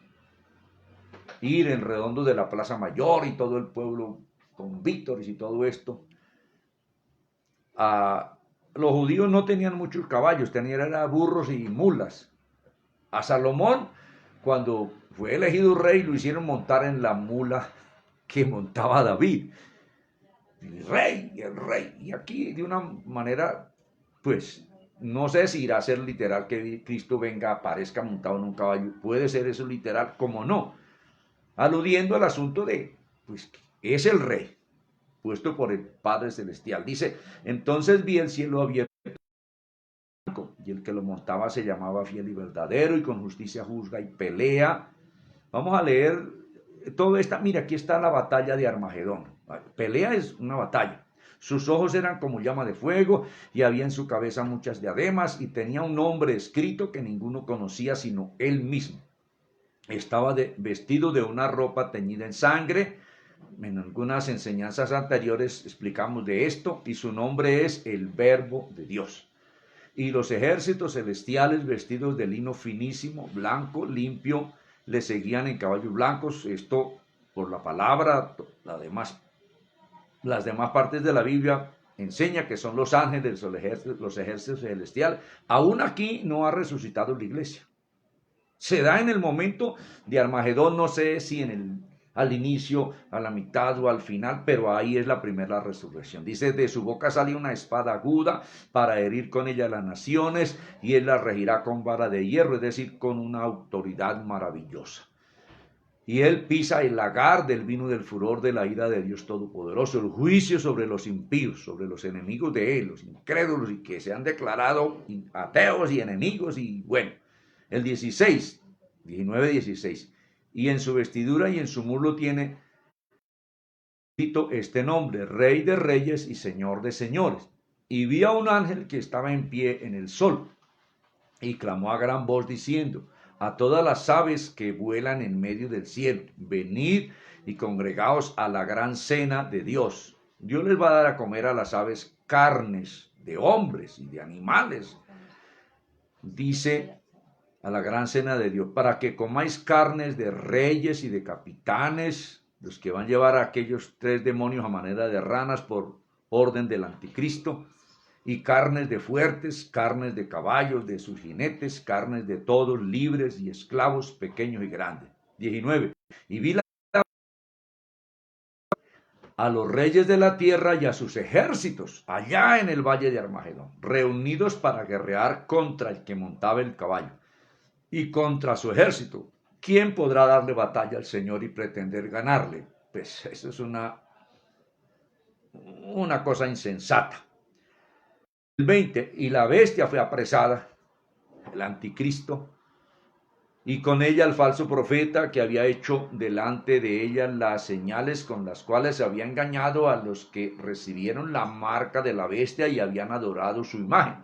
A: ir en redondo de la Plaza Mayor y todo el pueblo con vítores y todo esto. Los judíos no tenían muchos caballos, tenían burros y mulas. A Salomón, cuando fue elegido rey, lo hicieron montar en la mula que montaba David. El rey. Y aquí, de una manera, pues, no sé si irá a ser literal que Cristo venga, aparezca montado en un caballo. Puede ser eso literal, como no. Aludiendo al asunto de, pues, es el rey, puesto por el Padre Celestial. Dice, entonces vi el cielo abierto, y el que lo montaba se llamaba fiel y verdadero, y con justicia juzga y pelea. Vamos a leer todo esta. Mira, aquí está la batalla de Armagedón. Pelea es una batalla. Sus ojos eran como llama de fuego, y había en su cabeza muchas diademas, y tenía un nombre escrito que ninguno conocía sino él mismo. Estaba vestido de una ropa teñida en sangre. En algunas enseñanzas anteriores explicamos de esto, y su nombre es el Verbo de Dios. Y los ejércitos celestiales, vestidos de lino finísimo, blanco, limpio, le seguían en caballos blancos. Esto por la palabra. Las demás partes de la Biblia enseña que son los ángeles, los ejércitos celestiales. Aún aquí no ha resucitado la iglesia. Se da en el momento de Armagedón, no sé si al inicio, a la mitad o al final, pero ahí es la primera resurrección. Dice, de su boca sale una espada aguda para herir con ella a las naciones, y él las regirá con vara de hierro, es decir, con una autoridad maravillosa. Y él pisa el lagar del vino del furor de la ira de Dios Todopoderoso, el juicio sobre los impíos, sobre los enemigos de él, los incrédulos y que se han declarado ateos y enemigos. Y bueno, el 19:16. Y en su vestidura y en su muslo tiene escrito este nombre, Rey de Reyes y Señor de Señores. Y vi a un ángel que estaba en pie en el sol, y clamó a gran voz diciendo, a todas las aves que vuelan en medio del cielo, venid y congregaos a la gran cena de Dios. Dios les va a dar a comer a las aves carnes de hombres y de animales. Dice, a la gran cena de Dios, para que comáis carnes de reyes y de capitanes, los que van a llevar a aquellos 3 demonios a manera de ranas por orden del anticristo, y carnes de fuertes, carnes de caballos, de sus jinetes, carnes de todos, libres y esclavos, pequeños y grandes. 19. Y vi a los reyes de la tierra y a sus ejércitos allá en el valle de Armagedón, reunidos para guerrear contra el que montaba el caballo y contra su ejército. ¿Quién podrá darle batalla al Señor y pretender ganarle? Pues eso es una cosa insensata. El 20, y la bestia fue apresada, el anticristo, y con ella el falso profeta que había hecho delante de ella las señales con las cuales se había engañado a los que recibieron la marca de la bestia y habían adorado su imagen.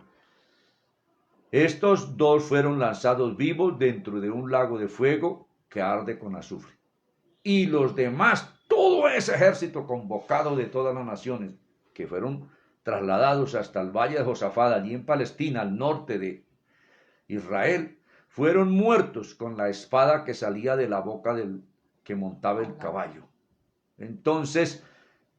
A: Estos 2 fueron lanzados vivos dentro de un lago de fuego que arde con azufre. Y los demás, todo ese ejército convocado de todas las naciones, que fueron trasladados hasta el valle de Josafat, allí en Palestina, al norte Israel, fueron muertos con la espada que salía de la boca del que montaba el caballo. Entonces,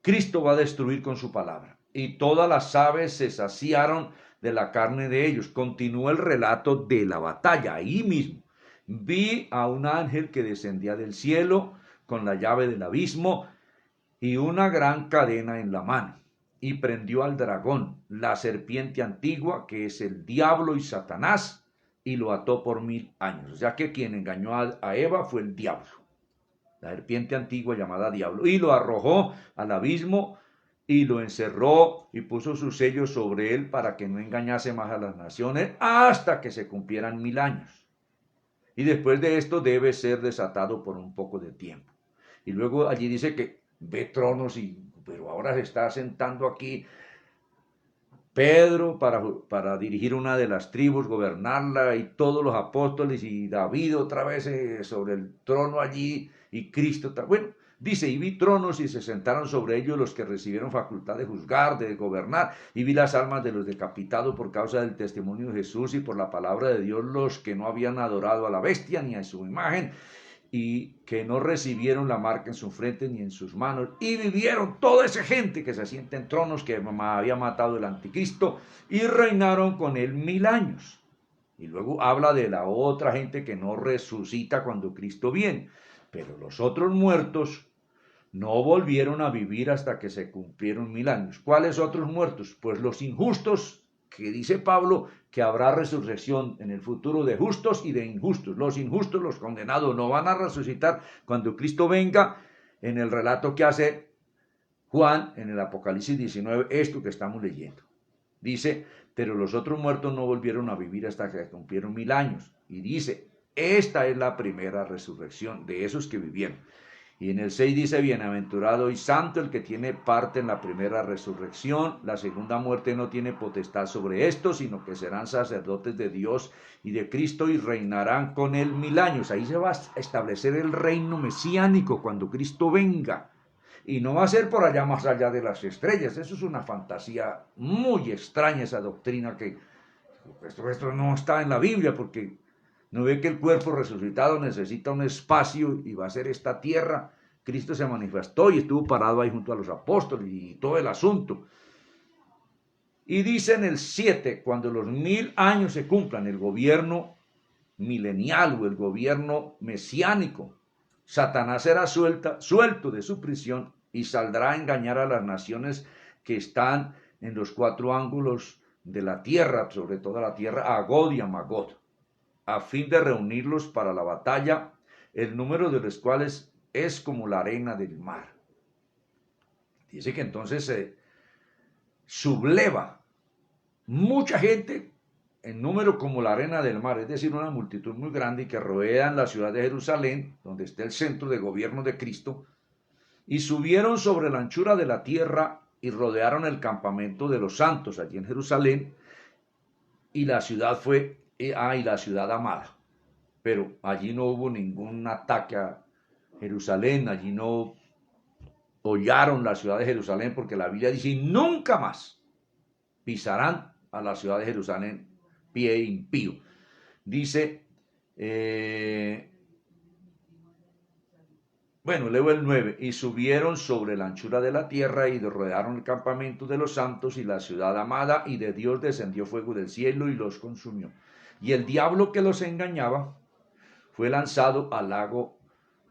A: Cristo va a destruir con su palabra. Y todas las aves se saciaron de la carne de ellos. Continúa el relato de la batalla. Ahí mismo vi a un ángel que descendía del cielo con la llave del abismo y una gran cadena en la mano. Y prendió al dragón, la serpiente antigua, que es el diablo y Satanás, y lo ató por 1000 años. O sea que quien engañó a Eva fue el diablo, la serpiente antigua llamada diablo, y lo arrojó al abismo y lo encerró y puso su sello sobre él para que no engañase más a las naciones hasta que se cumplieran 1000 años. Y después de esto debe ser desatado por un poco de tiempo. Y luego allí dice que ve tronos, pero ahora se está sentando aquí Pedro para dirigir una de las tribus, gobernarla, y todos los apóstoles, y David otra vez sobre el trono allí, y Cristo. Bueno, dice, y vi tronos y se sentaron sobre ellos los que recibieron facultad de juzgar, de gobernar, y vi las almas de los decapitados por causa del testimonio de Jesús y por la palabra de Dios, los que no habían adorado a la bestia ni a su imagen, y que no recibieron la marca en su frente ni en sus manos, y vivieron toda esa gente que se sienta en tronos, que había matado el anticristo, y reinaron con él 1000 años. Y luego habla de la otra gente que no resucita cuando Cristo viene, pero los otros muertos no volvieron a vivir hasta que se cumplieron 1000 años. ¿Cuáles otros muertos? Pues los injustos, que dice Pablo que habrá resurrección en el futuro de justos y de injustos. Los injustos, los condenados, no van a resucitar cuando Cristo venga, en el relato que hace Juan en el Apocalipsis 19, esto que estamos leyendo. Dice, pero los otros muertos no volvieron a vivir hasta que cumplieron 1000 años. Y dice, esta es la primera resurrección de esos que vivieron. Y en el 6 dice, bienaventurado y santo el que tiene parte en la primera resurrección. La segunda muerte no tiene potestad sobre esto, sino que serán sacerdotes de Dios y de Cristo y reinarán con él 1000 años. Ahí se va a establecer el reino mesiánico cuando Cristo venga. Y no va a ser por allá más allá de las estrellas. Eso es una fantasía muy extraña, esa doctrina que esto no está en la Biblia, porque no ve que el cuerpo resucitado necesita un espacio y va a ser esta tierra. Cristo se manifestó y estuvo parado ahí junto a los apóstoles y todo el asunto. Y dice en el 7, cuando los 1000 años se cumplan, el gobierno milenial o el gobierno mesiánico, Satanás será suelto de su prisión y saldrá a engañar a las naciones que están en los 4 ángulos de la tierra, sobre toda la tierra, a Gog y a Magog, a fin de reunirlos para la batalla, el número de los cuales es como la arena del mar. Dice que entonces se subleva mucha gente en número como la arena del mar, es decir, una multitud muy grande, y que rodean la ciudad de Jerusalén, donde está el centro de gobierno de Cristo, y subieron sobre la anchura de la tierra y rodearon el campamento de los santos allí en Jerusalén, y la ciudad fue, y la ciudad amada. Pero allí no hubo ningún ataque a Jerusalén, allí no hollaron la ciudad de Jerusalén, porque la Biblia dice, nunca más pisarán a la ciudad de Jerusalén pie impío. Dice, bueno, leo el 9, y subieron sobre la anchura de la tierra y rodearon el campamento de los santos y la ciudad amada, y de Dios descendió fuego del cielo y los consumió. Y el diablo que los engañaba fue lanzado al lago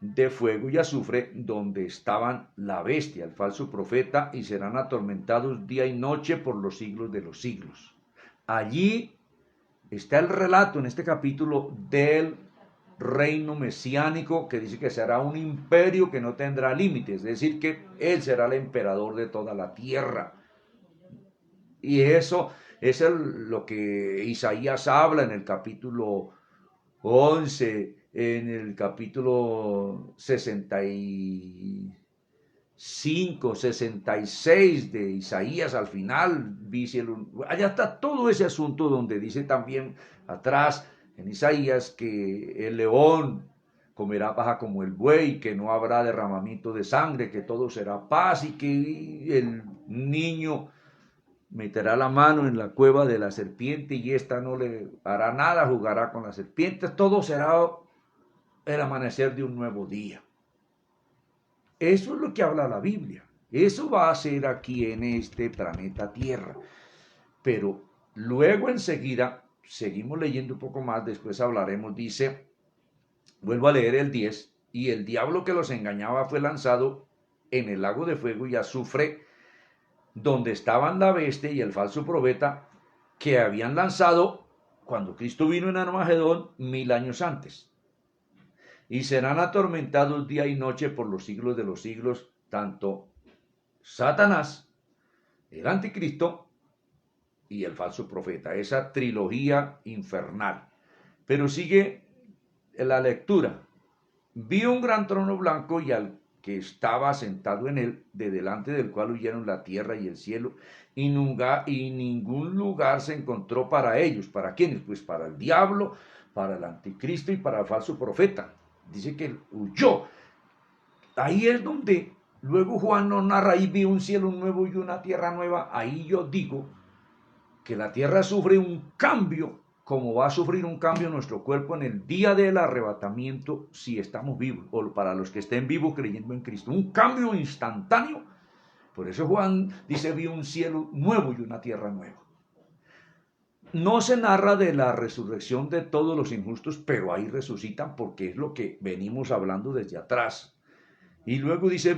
A: de fuego y azufre, donde estaban la bestia, el falso profeta, y serán atormentados día y noche por los siglos de los siglos. Allí está el relato en este capítulo del reino mesiánico, que dice que será un imperio que no tendrá límites, es decir, que él será el emperador de toda la tierra. Y eso es lo que Isaías habla en el capítulo 11, en el capítulo 65, 66 de Isaías, al final, allá está todo ese asunto donde dice también atrás en Isaías que el león comerá paja como el buey, que no habrá derramamiento de sangre, que todo será paz, y que el niño meterá la mano en la cueva de la serpiente y ésta no le hará nada, jugará con las serpientes, todo será el amanecer de un nuevo día. Eso es lo que habla la Biblia. Eso va a ser aquí en este planeta Tierra. Pero luego enseguida, seguimos leyendo un poco más, después hablaremos, dice, vuelvo a leer el 10, y el diablo que los engañaba fue lanzado en el lago de fuego y azufre, donde estaban la bestia y el falso profeta que habían lanzado cuando Cristo vino en Armagedón 1000 años antes. Y serán atormentados día y noche por los siglos de los siglos, tanto Satanás, el anticristo y el falso profeta, esa trilogía infernal. Pero sigue la lectura. Vi un gran trono blanco y al que estaba sentado en él, de delante del cual huyeron la tierra y el cielo, y ningún lugar se encontró para ellos. ¿Para quiénes? Pues para el diablo, para el anticristo y para el falso profeta. Dice que huyó. Ahí es donde luego Juan nos narra, ahí vi un cielo nuevo y una tierra nueva. Ahí yo digo que la tierra sufre un cambio, como va a sufrir un cambio nuestro cuerpo en el día del arrebatamiento, si estamos vivos, o para los que estén vivos creyendo en Cristo. Un cambio instantáneo. Por eso Juan dice, vi un cielo nuevo y una tierra nueva. No se narra de la resurrección de todos los injustos, pero ahí resucitan porque es lo que venimos hablando desde atrás. Y luego dice,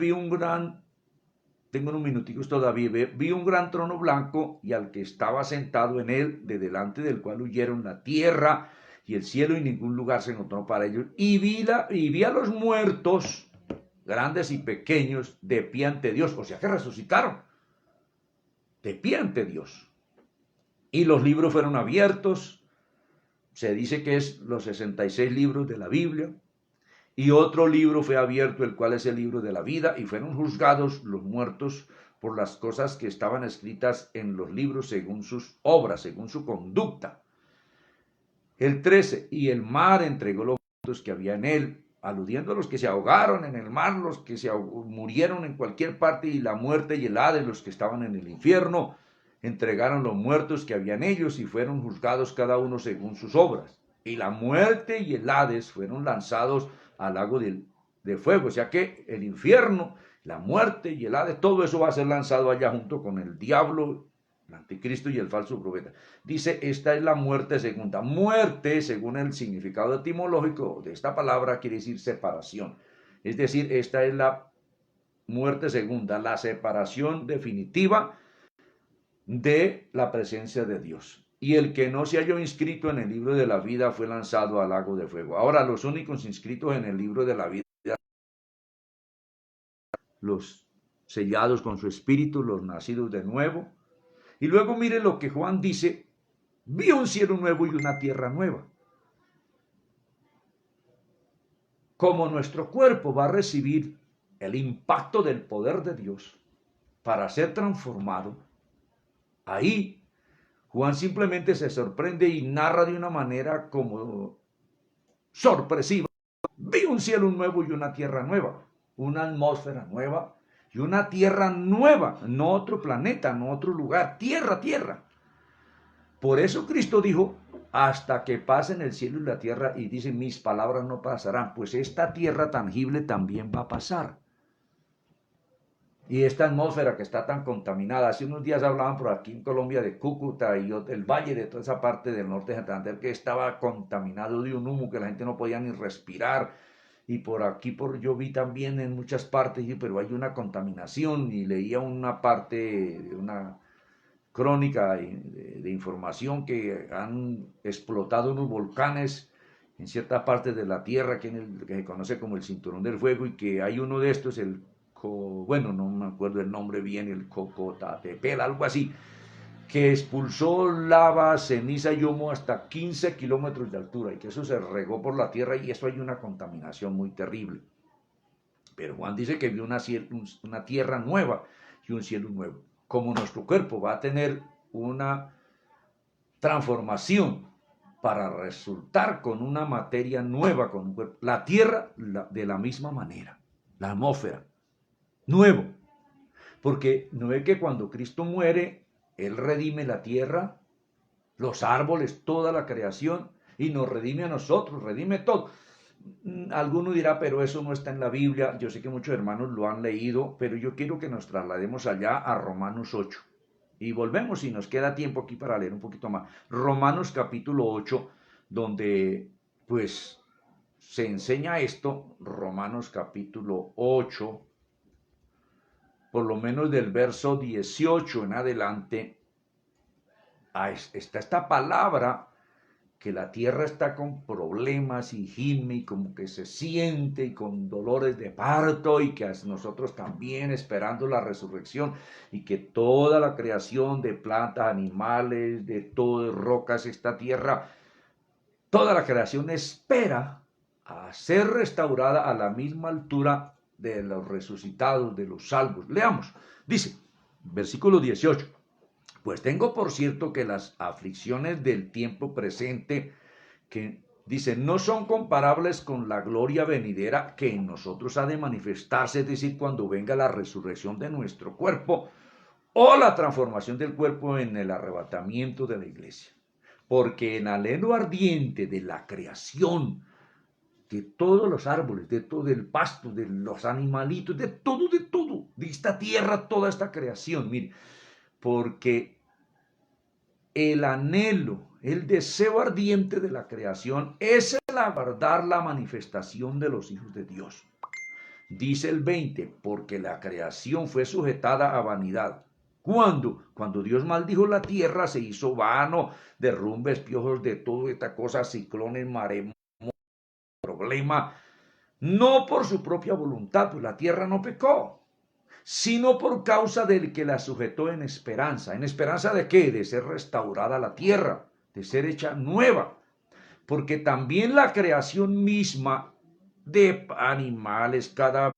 A: tengo unos minuticos todavía, vi un gran trono blanco y al que estaba sentado en él, de delante del cual huyeron la tierra y el cielo y ningún lugar se encontró para ellos. Y vi a los muertos, grandes y pequeños, de pie ante Dios, o sea que resucitaron, de pie ante Dios. Y los libros fueron abiertos, se dice que es los 66 libros de la Biblia, y otro libro fue abierto, el cual es el libro de la vida, y fueron juzgados los muertos por las cosas que estaban escritas en los libros según sus obras, según su conducta. El 13, y el mar entregó los muertos que había en él, aludiendo a los que se ahogaron en el mar, los que murieron en cualquier parte, y la muerte y el Hades, los que estaban en el infierno, entregaron los muertos que había en ellos y fueron juzgados cada uno según sus obras. Y la muerte y el Hades fueron lanzados al lago de fuego. O sea que el infierno, la muerte y el Hades, todo eso va a ser lanzado allá junto con el diablo, el anticristo y el falso profeta. Dice, esta es la muerte segunda. Muerte, según el significado etimológico de esta palabra, quiere decir separación. Es decir, esta es la muerte segunda, la separación definitiva de la presencia de Dios. Y el que no se halló inscrito en el libro de la vida fue lanzado al lago de fuego. Ahora, los únicos inscritos en el libro de la vida, los sellados con su espíritu, los nacidos de nuevo. Y luego mire lo que Juan dice, vi un cielo nuevo y una tierra nueva. Como nuestro cuerpo va a recibir el impacto del poder de Dios para ser transformado, ahí Juan simplemente se sorprende y narra de una manera como sorpresiva. Vi un cielo nuevo y una tierra nueva, una atmósfera nueva y una tierra nueva, no otro planeta, no otro lugar, tierra, tierra. Por eso Cristo dijo, hasta que pasen el cielo y la tierra, y dice, mis palabras no pasarán, pues esta tierra tangible también va a pasar. Y esta atmósfera que está tan contaminada, hace unos días hablaban por aquí en Colombia de Cúcuta y el valle de toda esa parte del norte de Santander que estaba contaminado de un humo que la gente no podía ni respirar. Y por aquí yo vi también en muchas partes, pero hay una contaminación, y leía una parte de una crónica de información que han explotado unos volcanes en cierta parte de la tierra que se conoce como el Cinturón del Fuego, y que hay uno de estos, bueno, no me acuerdo el nombre bien, el Cocotatepel, algo así, que expulsó lava, ceniza y humo hasta 15 kilómetros de altura, y que eso se regó por la tierra, y eso hay una contaminación muy terrible. Pero Juan dice que vio una tierra nueva y un cielo nuevo. Como nuestro cuerpo va a tener una transformación para resultar con una materia nueva, con un cuerpo, la tierra de la misma manera, la atmósfera, nuevo. Porque no es que cuando Cristo muere Él redime la tierra, los árboles, toda la creación, y nos redime a nosotros, redime todo. Alguno dirá, pero eso no está en la Biblia. Yo sé que muchos hermanos lo han leído, pero yo quiero que nos traslademos allá a Romanos 8. Y volvemos, si nos queda tiempo aquí para leer un poquito más. Romanos capítulo 8, donde pues se enseña esto. Romanos capítulo 8, por lo menos del verso 18 en adelante, está esta palabra que la tierra está con problemas y gime y como que se siente y con dolores de parto y que nosotros también esperando la resurrección y que toda la creación de plantas, animales, de todo, rocas, esta tierra, toda la creación espera a ser restaurada a la misma altura de los resucitados, de los salvos. Leamos, dice, versículo 18. Pues tengo por cierto que las aflicciones del tiempo presente, que dice, no son comparables con la gloria venidera que en nosotros ha de manifestarse, es decir, cuando venga la resurrección de nuestro cuerpo o la transformación del cuerpo en el arrebatamiento de la iglesia. Porque en anhelo ardiente de la creación, de todos los árboles, de todo el pasto, de los animalitos, de todo, de esta tierra, toda esta creación, mire, porque el anhelo, el deseo ardiente de la creación es el aguardar la manifestación de los hijos de Dios. Dice el 20, porque la creación fue sujetada a vanidad. ¿Cuándo? Cuando Dios maldijo la tierra, se hizo vano, derrumbes, piojos, de toda esta cosa, ciclones, maremotos, problema, no por su propia voluntad, pues la tierra no pecó, sino por causa del que la sujetó en esperanza. ¿En esperanza de qué? De ser restaurada la tierra, de ser hecha nueva. Porque también la creación misma de animales, cada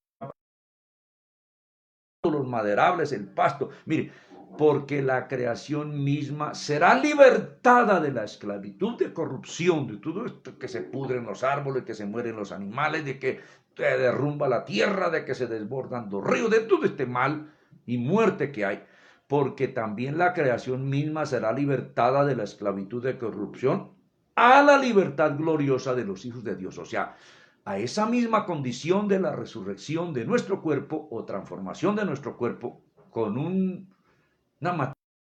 A: los maderables, el pasto, mire, porque la creación misma será libertada de la esclavitud de corrupción, de todo esto que se pudren los árboles, que se mueren los animales, de que se derrumba la tierra, de que se desbordan los ríos, de todo este mal y muerte que hay, porque también la creación misma será libertada de la esclavitud de corrupción a la libertad gloriosa de los hijos de Dios. O sea, a esa misma condición de la resurrección de nuestro cuerpo o transformación de nuestro cuerpo con una materia,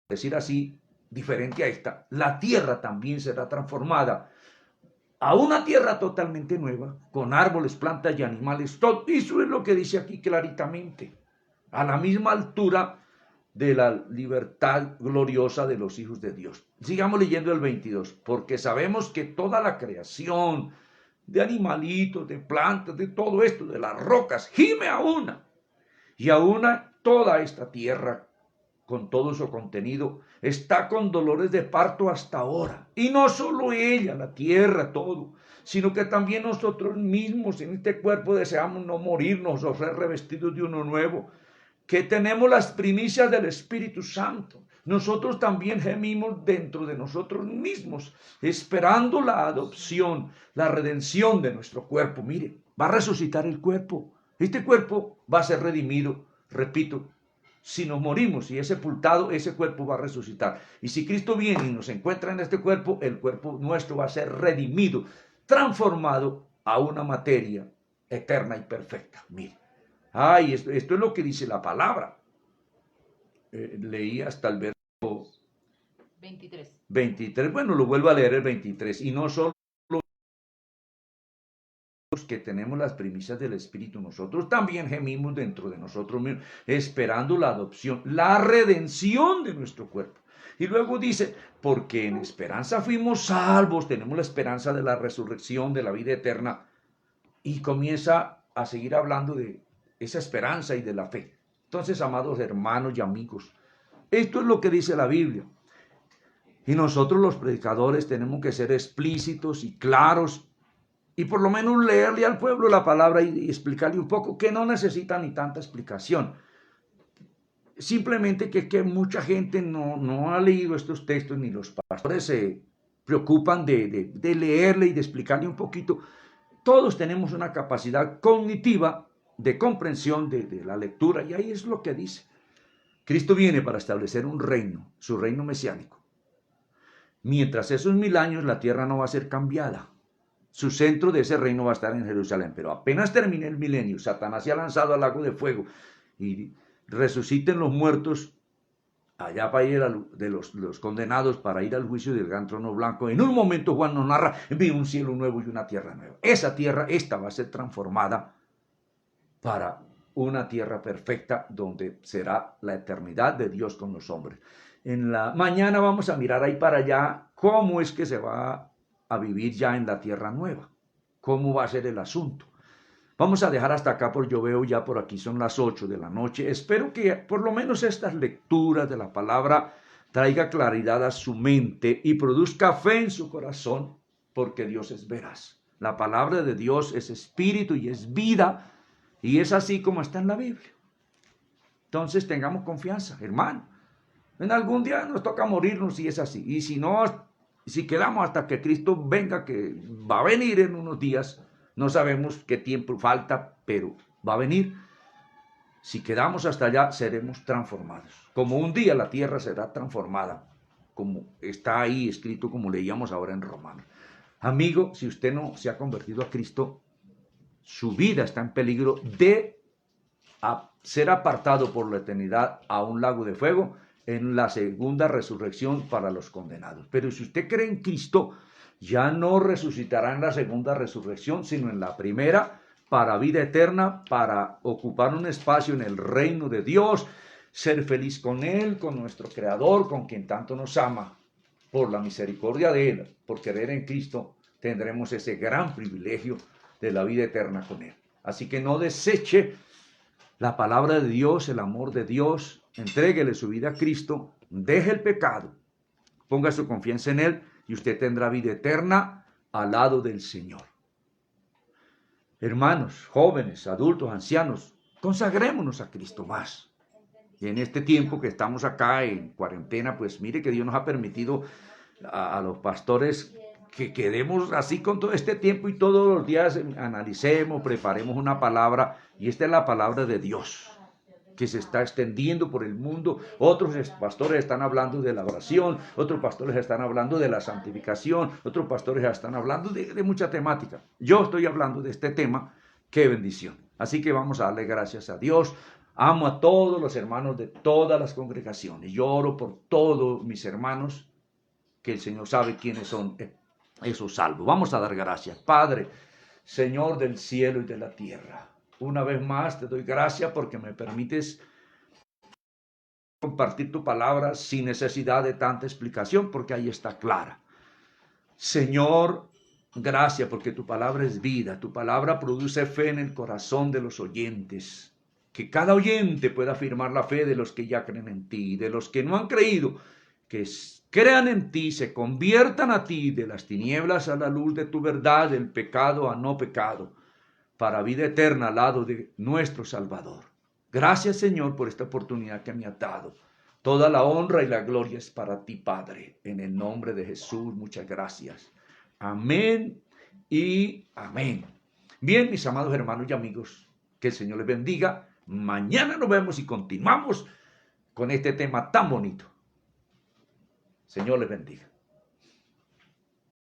A: decir así, diferente a esta, la tierra también será transformada a una tierra totalmente nueva, con árboles, plantas y animales, todo eso es lo que dice aquí claritamente, a la misma altura de la libertad gloriosa de los hijos de Dios. Sigamos leyendo el 22, porque sabemos que toda la creación de animalitos, de plantas, de todo esto, de las rocas, gime a una, y a una toda esta tierra con todo su contenido, está con dolores de parto hasta ahora. Y no solo ella, la tierra, todo, sino que también nosotros mismos en este cuerpo deseamos no morirnos o ser revestidos de uno nuevo, que tenemos las primicias del Espíritu Santo. Nosotros también gemimos dentro de nosotros mismos, esperando la adopción, la redención de nuestro cuerpo. Mire, va a resucitar el cuerpo. Este cuerpo va a ser redimido, repito. Si nos morimos y es sepultado, ese cuerpo va a resucitar. Y si Cristo viene y nos encuentra en este cuerpo, el cuerpo nuestro va a ser redimido, transformado a una materia eterna y perfecta. Mire, ay, esto es lo que dice la palabra. Leí hasta el verso 23. Bueno, lo vuelvo a leer el 23. Y no solo que tenemos las primicias del Espíritu, nosotros también gemimos dentro de nosotros mismos, esperando la adopción, la redención de nuestro cuerpo. Y luego dice, porque en esperanza fuimos salvos, tenemos la esperanza de la resurrección, de la vida eterna. Y comienza a seguir hablando de esa esperanza y de la fe. Entonces, amados hermanos y amigos, esto es lo que dice la Biblia. Y nosotros los predicadores tenemos que ser explícitos y claros y por lo menos leerle al pueblo la palabra y explicarle un poco, que no necesita ni tanta explicación. Simplemente que mucha gente no ha leído estos textos, ni los pastores se preocupan de leerle y de explicarle un poquito. Todos tenemos una capacidad cognitiva de comprensión de la lectura, y ahí es lo que dice. Cristo viene para establecer un reino, su reino mesiánico. Mientras esos 1000 años la tierra no va a ser cambiada. Su centro de ese reino va a estar en Jerusalén. Pero apenas termine el milenio, Satanás se ha lanzado al lago de fuego y resuciten los muertos allá para ir de los condenados para ir al juicio del gran trono blanco. En un momento Juan nos narra, vi un cielo nuevo y una tierra nueva. Esa tierra, esta va a ser transformada para una tierra perfecta donde será la eternidad de Dios con los hombres. En la mañana vamos a mirar ahí para allá cómo es que se va a vivir ya en la tierra nueva, cómo va a ser el asunto. Vamos a dejar hasta acá, porque yo veo ya por aquí son las 8 de la noche. Espero que por lo menos estas lecturas de la palabra traiga claridad a su mente y produzca fe en su corazón, porque Dios es veraz. La palabra de Dios es espíritu y es vida, y es así como está en la Biblia. Entonces tengamos confianza, hermano. En algún día nos toca morirnos y es así. Y si no, si quedamos hasta que Cristo venga, que va a venir en unos días, no sabemos qué tiempo falta, pero va a venir. Si quedamos hasta allá, seremos transformados. Como un día la tierra será transformada, como está ahí escrito, como leíamos ahora en Romanos. Amigo, si usted no se ha convertido a Cristo, su vida está en peligro de ser apartado por la eternidad a un lago de fuego en la segunda resurrección para los condenados. Pero si usted cree en Cristo, ya no resucitará en la segunda resurrección, sino en la primera, para vida eterna, para ocupar un espacio en el reino de Dios, ser feliz con Él, con nuestro Creador, con quien tanto nos ama. Por la misericordia de Él, por creer en Cristo, tendremos ese gran privilegio de la vida eterna con Él. Así que no deseche la palabra de Dios, el amor de Dios, entréguele su vida a Cristo, deje el pecado, ponga su confianza en Él y usted tendrá vida eterna al lado del Señor. Hermanos, jóvenes, adultos, ancianos, consagrémonos a Cristo más. Y en este tiempo que estamos acá en cuarentena, pues mire que Dios nos ha permitido a los pastores que quedemos así con todo este tiempo y todos los días analicemos, preparemos una palabra, y esta es la palabra de Dios que se está extendiendo por el mundo. Otros pastores están hablando de la oración, otros pastores están hablando de la santificación, otros pastores están hablando de mucha temática. Yo estoy hablando de este tema. ¡Qué bendición! Así que vamos a darle gracias a Dios. Amo a todos los hermanos de todas las congregaciones. Yo oro por todos mis hermanos, que el Señor sabe quiénes son esos salvos. Vamos a dar gracias. Padre, Señor del cielo y de la tierra, una vez más te doy gracias porque me permites compartir tu palabra sin necesidad de tanta explicación, porque ahí está clara. Señor, gracias porque tu palabra es vida, tu palabra produce fe en el corazón de los oyentes. Que cada oyente pueda afirmar la fe de los que ya creen en ti, de los que no han creído, que crean en ti, se conviertan a ti, de las tinieblas a la luz de tu verdad, del pecado a no pecado, para vida eterna al lado de nuestro Salvador. Gracias, Señor, por esta oportunidad que me ha dado. Toda la honra y la gloria es para ti, Padre. En el nombre de Jesús, muchas gracias. Amén y amén. Bien, mis amados hermanos y amigos, que el Señor les bendiga. Mañana nos vemos y continuamos con este tema tan bonito. Señor les bendiga.